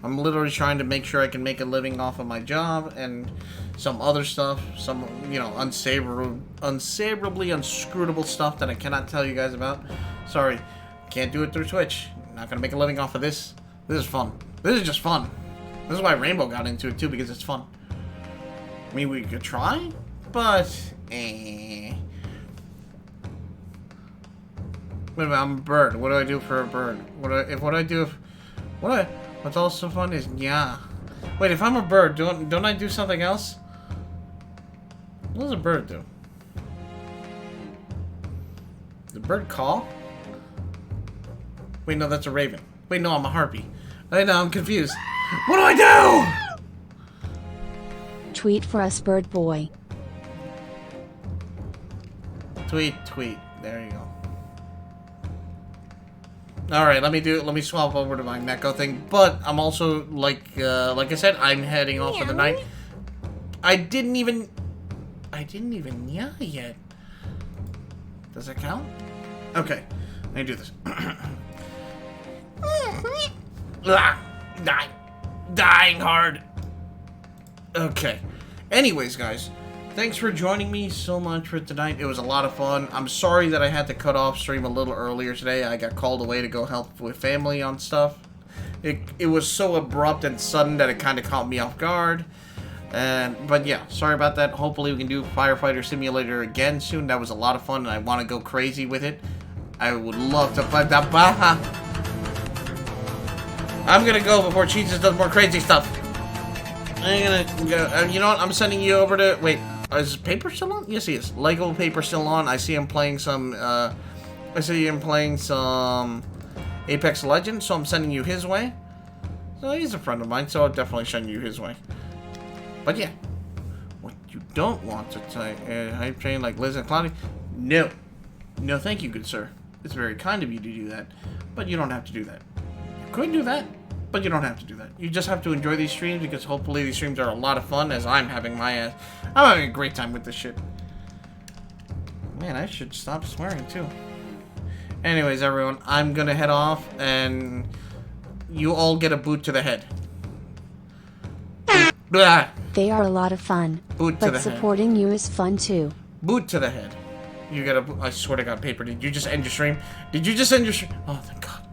Speaker 1: I'm literally trying to make sure I can make a living off of my job and some other stuff. Some, you know, unsavourably unscrutable stuff that I cannot tell you guys about. Sorry, can't do it through Twitch. Not gonna make a living off of this. This is fun. This is just fun. This is why Rainbow got into it too, because it's fun. I mean, we could try, but Wait a minute, I'm a bird. What do I do for a bird? What's also fun is yeah. Wait, if I'm a bird, don't I do something else? What does a bird do? Does a bird call? Wait, no, that's a raven. Wait, no, I'm a harpy. Wait, no, I'm confused. What do I do?
Speaker 4: Tweet for us, bird boy.
Speaker 1: Tweet. There you go. Alright, let me swap over to my Neko thing. But I'm also, like I said, I'm heading off for the night. I didn't even yeah yet. Does that count? Okay, let me do this. Dying hard. Okay. Anyways, guys, thanks for joining me so much for tonight. It was a lot of fun. I'm sorry that I had to cut off stream a little earlier today. I got called away to go help with family on stuff. It was so abrupt and sudden that it kind of caught me off guard. But yeah, sorry about that. Hopefully we can do Firefighter Simulator again soon. That was a lot of fun and I want to go crazy with it. I would love to play that. I'm gonna go before Jesus does more crazy stuff. I'm gonna go. You know what? I'm sending you over to. Wait, is Paper still on? Yes, he is. Lego Paper still on. I see him playing some. I see him playing some Apex Legends, so I'm sending you his way. So he's a friend of mine, so I'll definitely send you his way. But yeah, what you don't want to say, hype train like Liz and Cloudy? No, no, thank you, good sir. It's very kind of you to do that, but you don't have to do that. You could do that, but you don't have to do that. You just have to enjoy these streams because hopefully these streams are a lot of fun as I'm having my ass. I'm having a great time with this shit. Man, I should stop swearing too. Anyways, everyone, I'm gonna head off and you all get a boot to the head. Blah.
Speaker 4: They are a lot of fun.
Speaker 1: Boot to the
Speaker 4: but
Speaker 1: head.
Speaker 4: supporting you is fun too.
Speaker 1: Boot to the head. You gotta. I swear to God, Paper. Did you just end your stream? Did you just end your stream? Oh, thank God.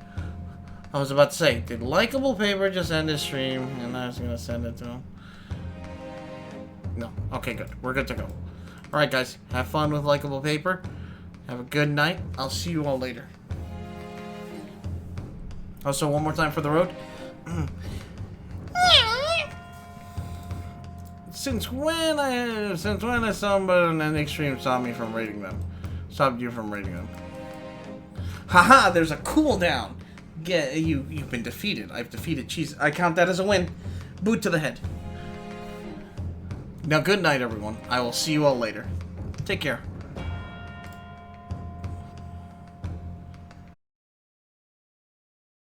Speaker 1: I was about to say, did Likeable Paper just end his stream? And I was gonna send it to him. No. Okay, good. We're good to go. All right, guys. Have fun with Likeable Paper. Have a good night. I'll see you all later. Also, one more time for the road. Since when has somebody on an extreme stopped me from rating them? Stopped you from rating them? Haha, there's a cooldown. Get you've been defeated. I've defeated Cheese. I count that as a win. Boot to the head. Now good night everyone. I will see you all later. Take care.